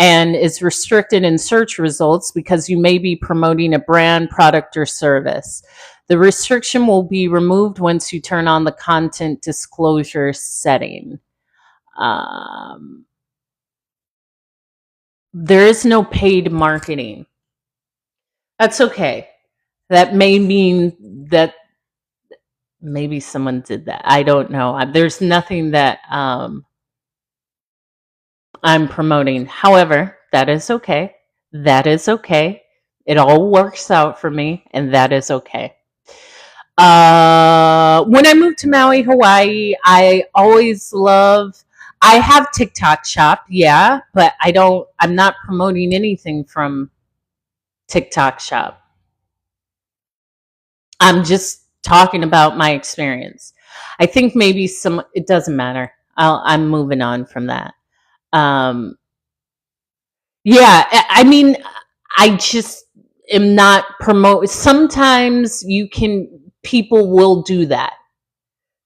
and is restricted in search results because you may be promoting a brand, product, or service. The restriction will be removed once you turn on the content disclosure setting. Um, there is no paid marketing. That's okay. That may mean that maybe someone did that. I don't know. There's nothing that I'm promoting. However, that is okay. That is okay. It all works out for me, and that is okay. When I moved to Maui, Hawaii, I always love. I have TikTok Shop, yeah, but I'm not promoting anything from TikTok Shop. I'm just talking about my experience. I think maybe it doesn't matter. I'm moving on from that. Um, yeah, I mean, I just am not promote. Sometimes people will do that.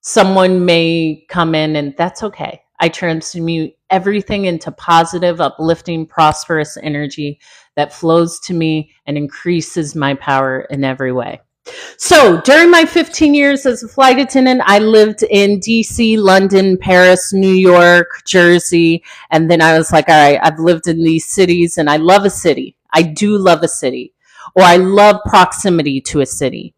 Someone may come in, and that's okay. I transmute everything into positive, uplifting, prosperous energy that flows to me and increases my power in every way. So during my 15 years as a flight attendant, I lived in DC, London, Paris, New York, Jersey. And then I was like, all right, I've lived in these cities and I love a city. I do love a city, or I love proximity to a city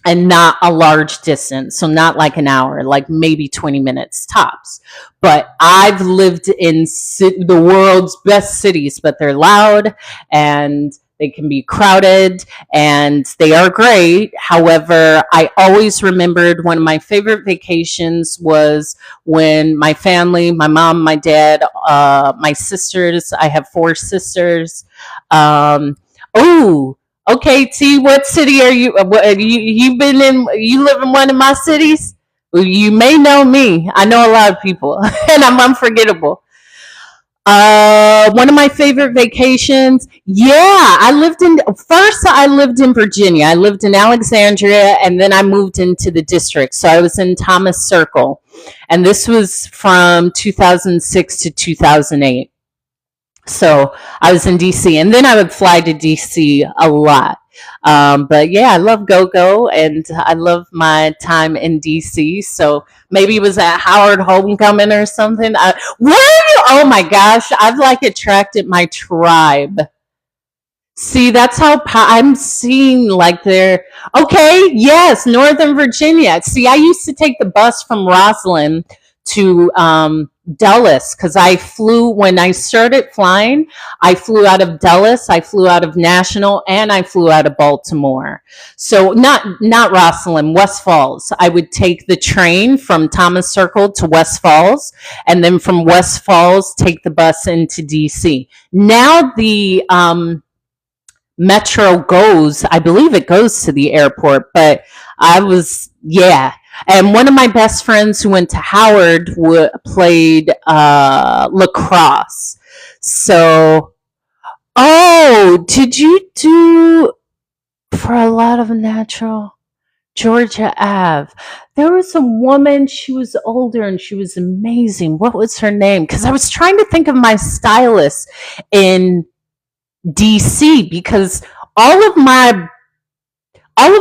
and not a large distance. So not like an hour, like maybe 20 minutes tops. But I've lived in the world's best cities, but they're loud and they can be crowded and they are great. However, I always remembered one of my favorite vacations was when my family, my mom, my dad, my sisters, I have 4 sisters. Oh, okay, T, what city are you? You've been in? You live in one of my cities? Well, you may know me. I know a lot of people, and I'm unforgettable. One of my favorite vacations. Yeah, I lived in Virginia. I lived in Alexandria, and then I moved into the district. So I was in Thomas Circle, and this was from 2006 to 2008. So I was in DC, and then I would fly to DC a lot. But yeah, I love go-go, and I love my time in DC. So maybe it was at Howard Homecoming or something. Where are you? Oh my gosh, I've like attracted my tribe. See, that's how I'm seeing like they're okay. Yes, Northern Virginia. See, I used to take the bus from Roslyn to Dulles because I flew when I started flying. I flew out of Dulles, I flew out of National, and I flew out of Baltimore. So not Roslyn, West Falls. I would take the train from Thomas Circle to West Falls, and then from West Falls take the bus into DC. Now the Metro goes, I believe it goes to the airport, but yeah. And one of my best friends who went to Howard played lacrosse. So, oh, did you do for a lot of natural Georgia Ave? There was a woman, she was older and she was amazing. What was her name? Because I was trying to think of my stylist in DC because all of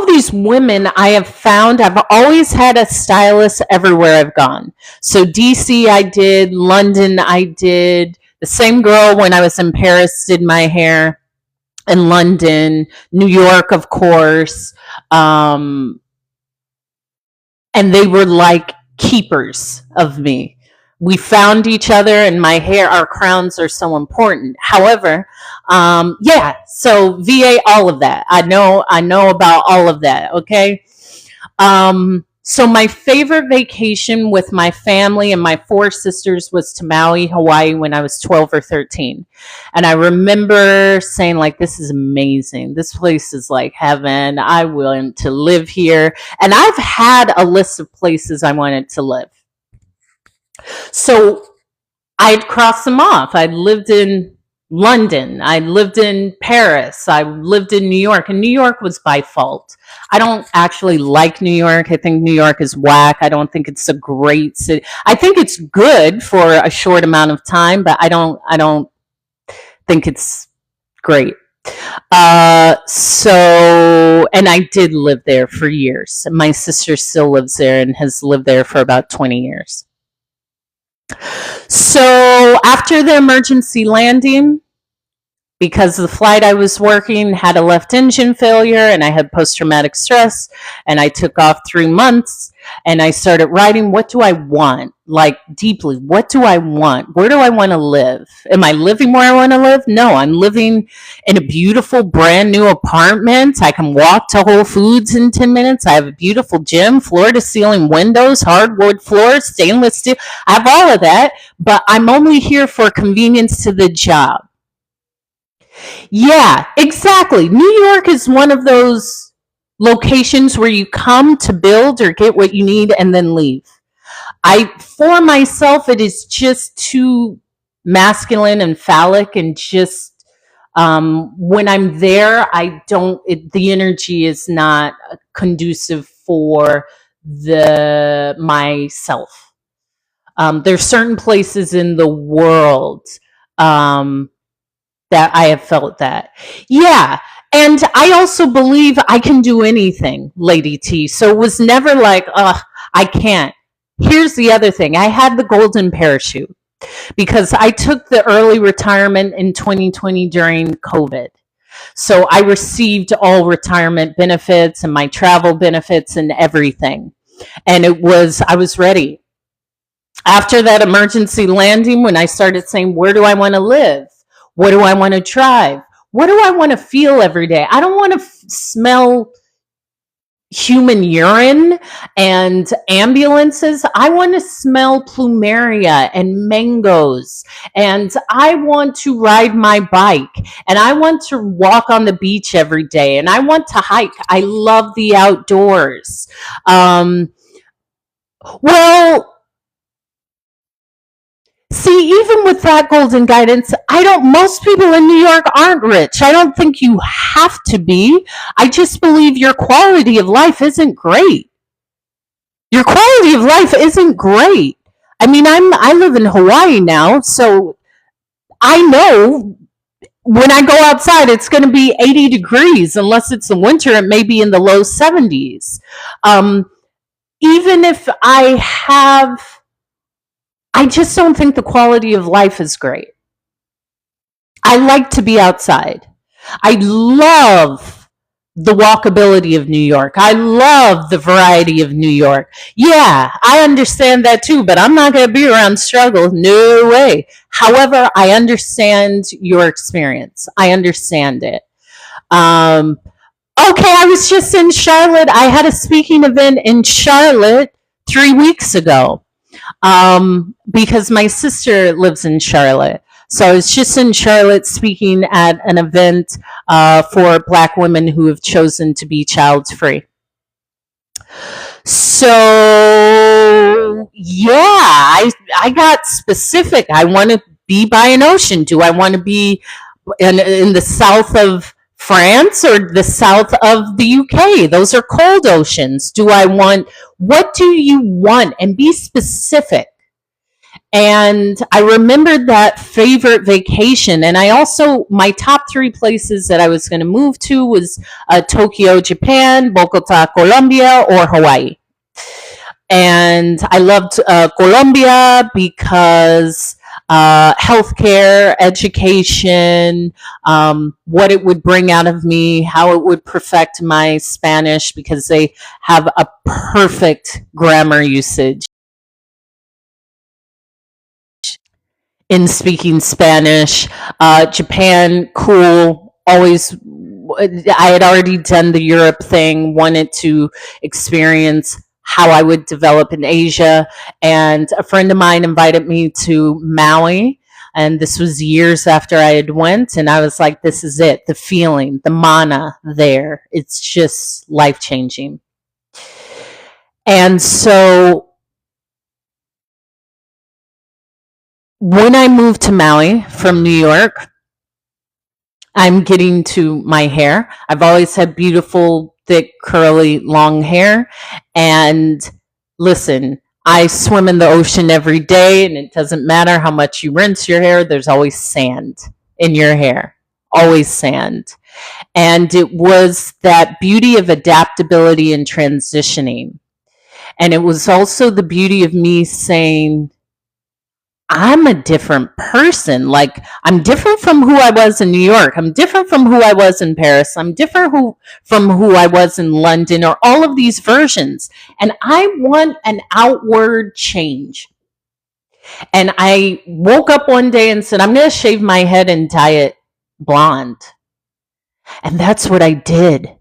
these women I have found, I've always had a stylist everywhere I've gone. So DC I did, London I did, the same girl when I was in Paris did my hair in London, New York of course. And they were like keepers of me. We found each other, and my hair, our crowns are so important. However, yeah, so VA, all of that. I know about all of that. Okay. So my favorite vacation with my family and my 4 sisters was to Maui, Hawaii when I was 12 or 13. And I remember saying like, this is amazing. This place is like heaven. I want to live here. And I've had a list of places I wanted to live. So I'd crossed them off. I'd lived in London. I lived in Paris. I lived in New York. And New York was by fault. I don't actually like New York. I think New York is whack. I don't think it's a great city. I think it's good for a short amount of time, but I don't think it's great. And I did live there for years. My sister still lives there and has lived there for about 20 years. So after the emergency landing, because the flight I was working had a left engine failure and I had post-traumatic stress, and I took off 3 months, and I started writing, what do I want? Like, deeply, what do I want? Where do I want to live? Am I living where I want to live? No, I'm living in a beautiful brand new apartment. I can walk to Whole Foods in 10 minutes. I have a beautiful gym, floor to ceiling windows, hardwood floors, stainless steel. I have all of that, but I'm only here for convenience to the job. Yeah, exactly. New York is one of those locations where you come to build or get what you need and then leave. For myself, it is just too masculine and phallic, and just when I'm there, the energy is not conducive for myself. There's certain places in the world that I have felt that. Yeah. And I also believe I can do anything, Lady T. So it was never like, I can't. Here's the other thing. I had the golden parachute because I took the early retirement in 2020 during COVID. So I received all retirement benefits and my travel benefits and everything. And I was ready. After that emergency landing, when I started saying, where do I want to live? What do I want to drive? What do I want to feel every day? I don't want to smell human urine and ambulances. I want to smell plumeria and mangoes, and I want to ride my bike, and I want to walk on the beach every day, and I want to hike. I love the outdoors. Well, see, even with that golden guidance, most people in New York aren't rich. I don't think you have to be. I just believe your quality of life isn't great. Your quality of life isn't great. I mean, I live in Hawaii now, so I know when I go outside, it's going to be 80 degrees. Unless it's the winter, it may be in the low 70s. Even if I just don't think the quality of life is great. I like to be outside. I love the walkability of New York. I love the variety of New York. Yeah, I understand that too, but I'm not going to be around struggle. No way. However, I understand your experience. I understand it. Okay, I was just in Charlotte. I had a speaking event in Charlotte 3 weeks ago. Because my sister lives in Charlotte. So I was just in Charlotte speaking at an event for Black women who have chosen to be child free. So, yeah, I got specific. I want to be by an ocean. Do I want to be in the south of France or the south of the UK? Those are cold oceans. What do you want? And be specific. And I remembered that favorite vacation. And my top 3 places that I was going to move to was Tokyo, Japan, Bogota, Colombia, or Hawaii. And I loved Colombia because healthcare, education, what it would bring out of me, how it would perfect my Spanish, because they have a perfect grammar usage in speaking Spanish. Japan, cool. Always, I had already done the Europe thing, wanted to experience how I would develop in Asia. And a friend of mine invited me to Maui. And this was years after I had went. And I was like, this is it. The feeling, the mana there. It's just life-changing. And so when I moved to Maui from New York, I'm getting to my hair. I've always had beautiful, thick, curly, long hair. And listen, I swim in the ocean every day, and it doesn't matter how much you rinse your hair, there's always sand in your hair, always sand. And it was that beauty of adaptability and transitioning. And it was also the beauty of me saying, I'm a different person. Like, I'm different from who I was in New York. I'm different from who I was in Paris. I'm different from who I was in London, or all of these versions. And I want an outward change. And I woke up one day and said, I'm going to shave my head and dye it blonde. And that's what I did.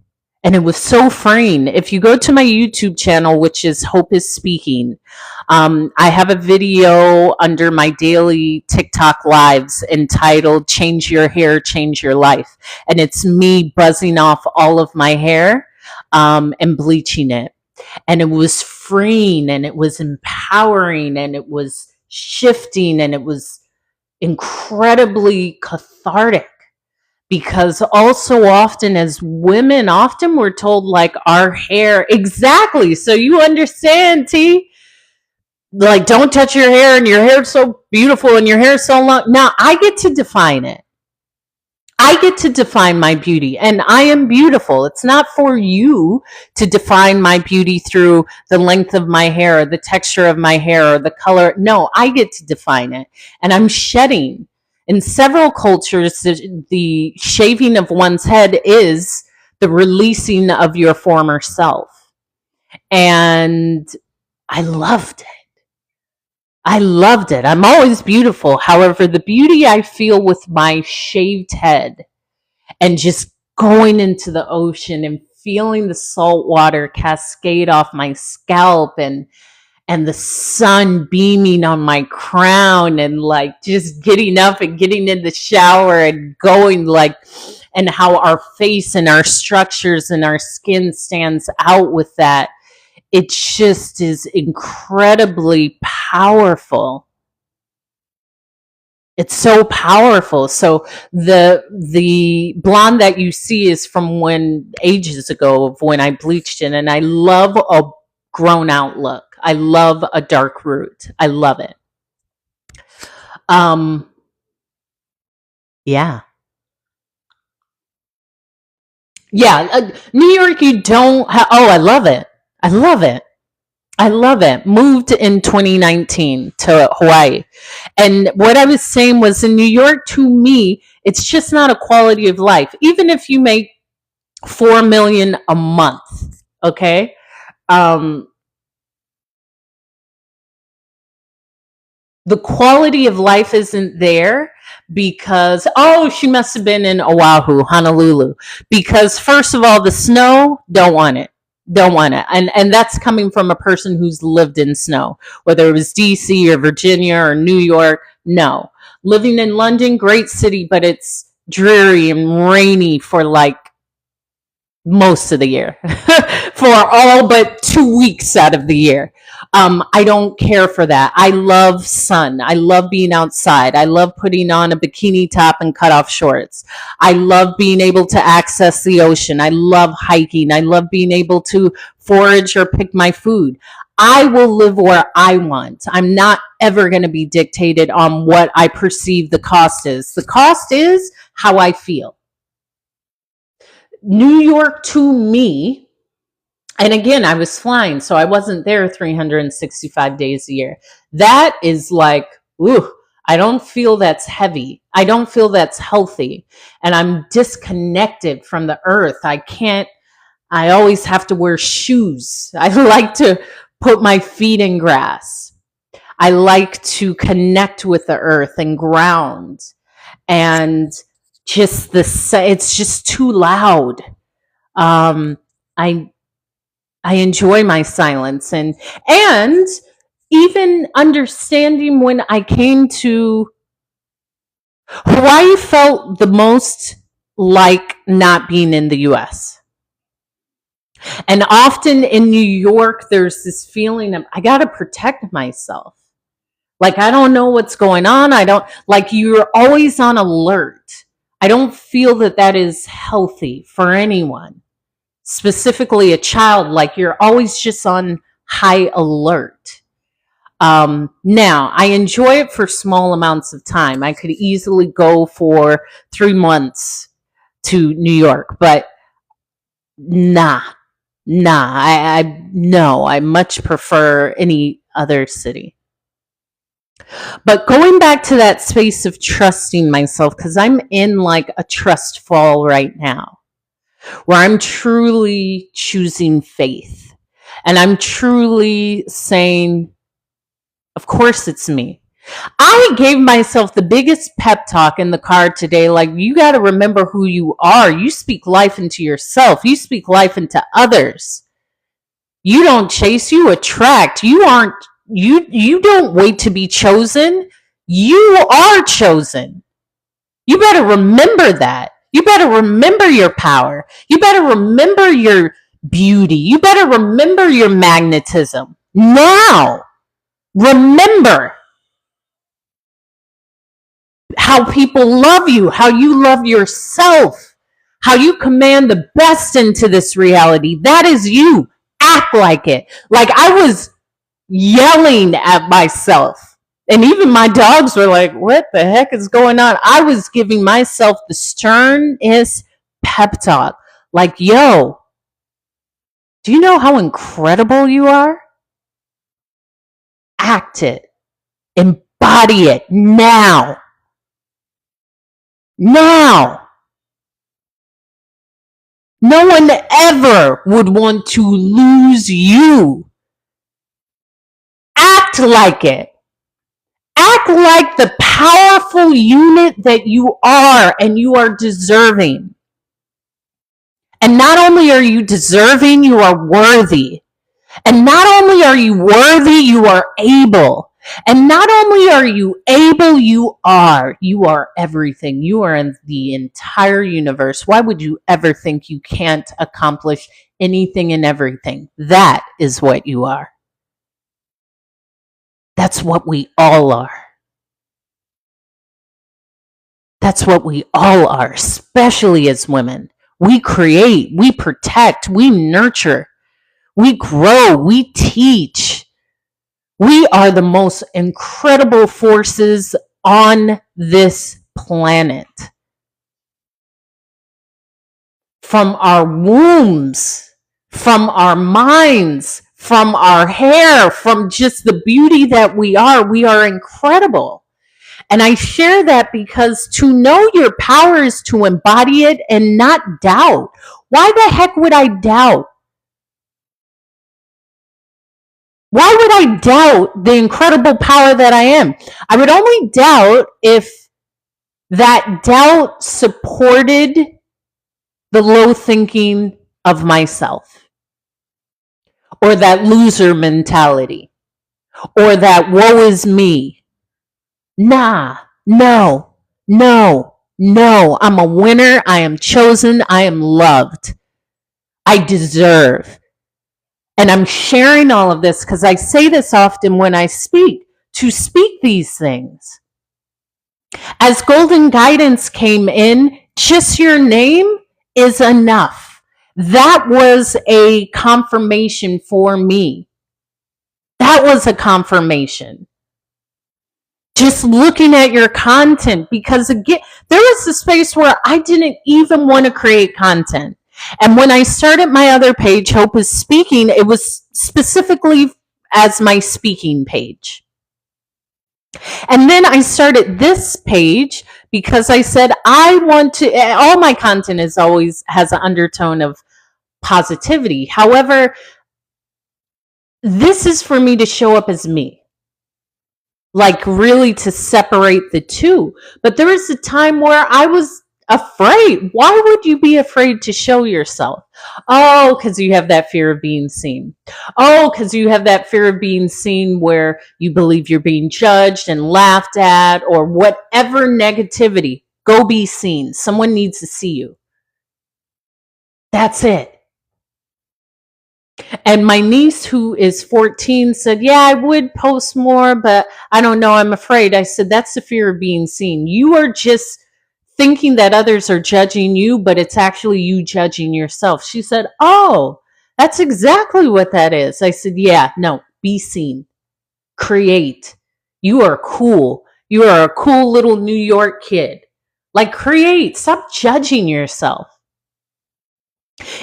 And it was so freeing. If you go to my YouTube channel, which is Hope is Speaking, I have a video under my daily TikTok lives entitled Change Your Hair, Change Your Life. And it's me buzzing off all of my hair and bleaching it. And it was freeing, and it was empowering, and it was shifting, and it was incredibly cathartic. Because also often as women, often we're told like our hair, exactly. So you understand, T, like don't touch your hair, and your hair's so beautiful and your hair's so long. Now I get to define it. I get to define my beauty, and I am beautiful. It's not for you to define my beauty through the length of my hair, or the texture of my hair, or the color. No, I get to define it. And I'm shedding. In several cultures, the shaving of one's head is the releasing of your former self. And I loved it. I loved it. I'm always beautiful. However, the beauty I feel with my shaved head and just going into the ocean and feeling the salt water cascade off my scalp, and the sun beaming on my crown, and like just getting up and getting in the shower and going like, and how our face and our structures and our skin stands out with that. It just is incredibly powerful. It's so powerful. So the blonde that you see is from when ages ago of when I bleached it, and I love a grown out look. I love a dark root. I love it. Um yeah. Yeah, New York you don't oh, I love it. I love it. I love it. Moved in 2019 to Hawaii. And what I was saying was, in New York, to me, it's just not a quality of life. Even if you make 4 million a month, okay? The quality of life isn't there because, oh, she must have been in Oahu, Honolulu. Because first of all, the snow, don't want it. Don't want it. And that's coming from a person who's lived in snow, whether it was DC or Virginia or New York. No. Living in London, great city, but it's dreary and rainy for like most of the year, for all but 2 weeks out of the year. I don't care for that. I love sun. I love being outside. I love putting on a bikini top and cut off shorts. I love being able to access the ocean. I love hiking. I love being able to forage or pick my food. I will live where I want. I'm not ever going to be dictated on what I perceive the cost is. The cost is how I feel. New York to me, and again, I was flying, so I wasn't there 365 days a year. That is like, ooh, I don't feel that's heavy. I don't feel that's healthy. And I'm disconnected from the earth. I always have to wear shoes. I like to put my feet in grass. I like to connect with the earth and ground. And just it's just too loud. I enjoy my silence, and even understanding when I came to Hawaii felt the most like not being in the US. And often in New York, there's this feeling of I got to protect myself. Like, I don't know what's going on. I don't, like, you're always on alert. I don't feel that that is healthy for anyone, specifically a child. Like, you're always just on high alert. Now, I enjoy it for small amounts of time. I could easily go for 3 months to New York, but nah, nah. No. I much prefer any other city. But going back to that space of trusting myself, because I'm in like a trust fall right now, where I'm truly choosing faith, and I'm truly saying, of course it's me. I gave myself the biggest pep talk in the car today. Like, you got to remember who you are. You speak life into yourself. You speak life into others. You don't chase, you attract. You don't wait to be chosen. You are chosen. You better remember that. You better remember your power. You better remember your beauty. You better remember your magnetism. Now, remember how people love you, how you love yourself, how you command the best into this reality. That is you. Act like it. Like, I was yelling at myself. And even my dogs were like, what the heck is going on? I was giving myself the sternest pep talk. Like, yo, do you know how incredible you are? Act it. Embody it now. Now. No one ever would want to lose you. Act like it. Act like the powerful unit that you are, and you are deserving. And not only are you deserving, you are worthy. And not only are you worthy, you are able. And not only are you able, you are. You are everything. You are in the entire universe. Why would you ever think you can't accomplish anything and everything? That is what you are. That's what we all are. That's what we all are, especially as women. We create, we protect, we nurture, we grow, we teach. We are the most incredible forces on this planet. From our wombs, from our minds, from our hair, from just the beauty that we are incredible. And I share that because to know your power is to embody it and not doubt. Why the heck would I doubt? Why would I doubt the incredible power that I am? I would only doubt if that doubt supported the low thinking of myself, or that loser mentality, or that woe is me. Nah, no, no, no. I'm a winner. I am chosen. I am loved. I deserve. And I'm sharing all of this because I say this often when I speak, to speak these things. As golden guidance came in, just your name is enough. That was a confirmation for me. That was a confirmation. Just looking at your content, because again, there was a space where I didn't even want to create content. And when I started my other page, Hope is Speaking, it was specifically as my speaking page. And then I started this page because I said, I want to, all my content is always has an undertone of positivity. However, this is for me to show up as me. Like, really to separate the two. But there was a time where I was afraid. Why would you be afraid to show yourself? Oh, because you have that fear of being seen. Oh, because you have that fear of being seen where you believe you're being judged and laughed at, or whatever negativity. Go be seen. Someone needs to see you. That's it. And my niece, who is 14, said, yeah, I would post more, but I don't know. I'm afraid. I said, that's the fear of being seen. You are just thinking that others are judging you, but it's actually you judging yourself. She said, oh, that's exactly what that is. I said, yeah, no, be seen. Create. You are cool. You are a cool little New York kid. Like, create. Stop judging yourself.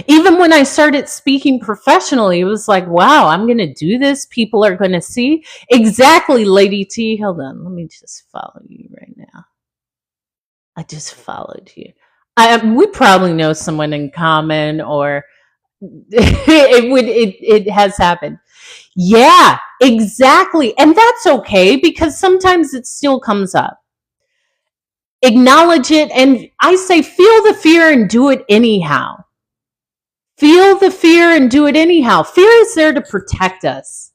Even when I started speaking professionally, it was like, wow, I'm going to do this. People are going to see. Exactly, Lady T. Hold on. Let me just follow you right now. I just followed you. We probably know someone in common, or it has happened. Yeah, exactly. And that's okay, because sometimes it still comes up. Acknowledge it. And I say, feel the fear and do it anyhow. Feel the fear and do it anyhow. Fear is there to protect us.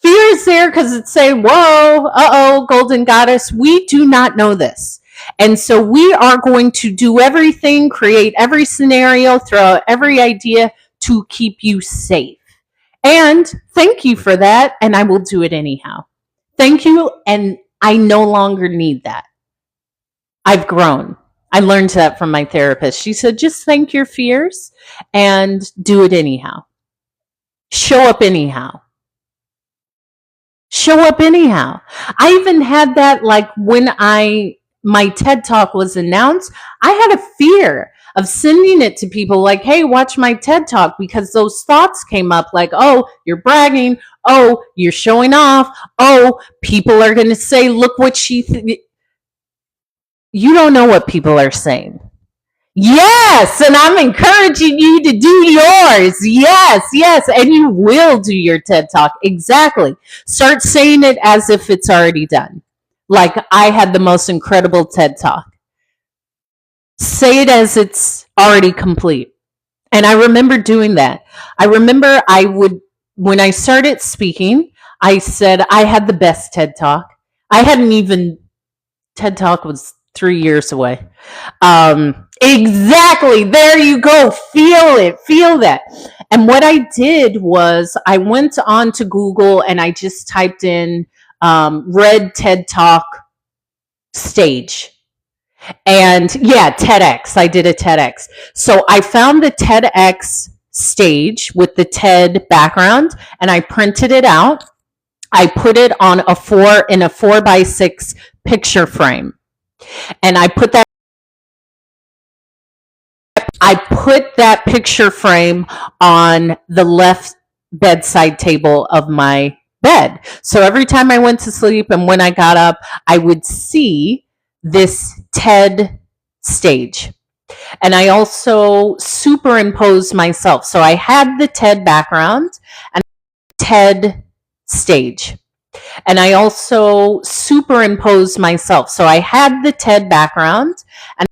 Fear is there because it's saying, whoa, uh-oh, golden goddess, we do not know this. And so we are going to do everything, create every scenario, throw out every idea to keep you safe. And thank you for that, and I will do it anyhow. Thank you, and I no longer need that. I've grown. I learned that from my therapist. She said, just thank your fears and do it anyhow. Show up anyhow. Show up anyhow. I even had that, like, when my TED Talk was announced, I had a fear of sending it to people like, hey, watch my TED Talk, because those thoughts came up like, oh, you're bragging. Oh, you're showing off. Oh, people are going to say, look what you don't know what people are saying. Yes, and I'm encouraging you to do yours. Yes, yes, and you will do your TED Talk. Exactly. Start saying it as if it's already done. Like, I had the most incredible TED Talk. Say it as it's already complete. And I remember doing that. I remember when I started speaking, I said I had the best TED Talk. TED Talk was 3 years away. Exactly. There you go. Feel it. Feel that. And what I did was I went on to Google and I just typed in Red TED Talk stage. And yeah, TEDx. I did a TEDx. So I found the TEDx stage with the TED background and I printed it out. I put it on a 4x6 picture frame. And I put that picture frame on the left bedside table of my bed. So every time I went to sleep and when I got up, I would see this TED stage. And I also superimposed myself. So I had the TED background and TED stage. And I also superimposed myself. So I had the TED background and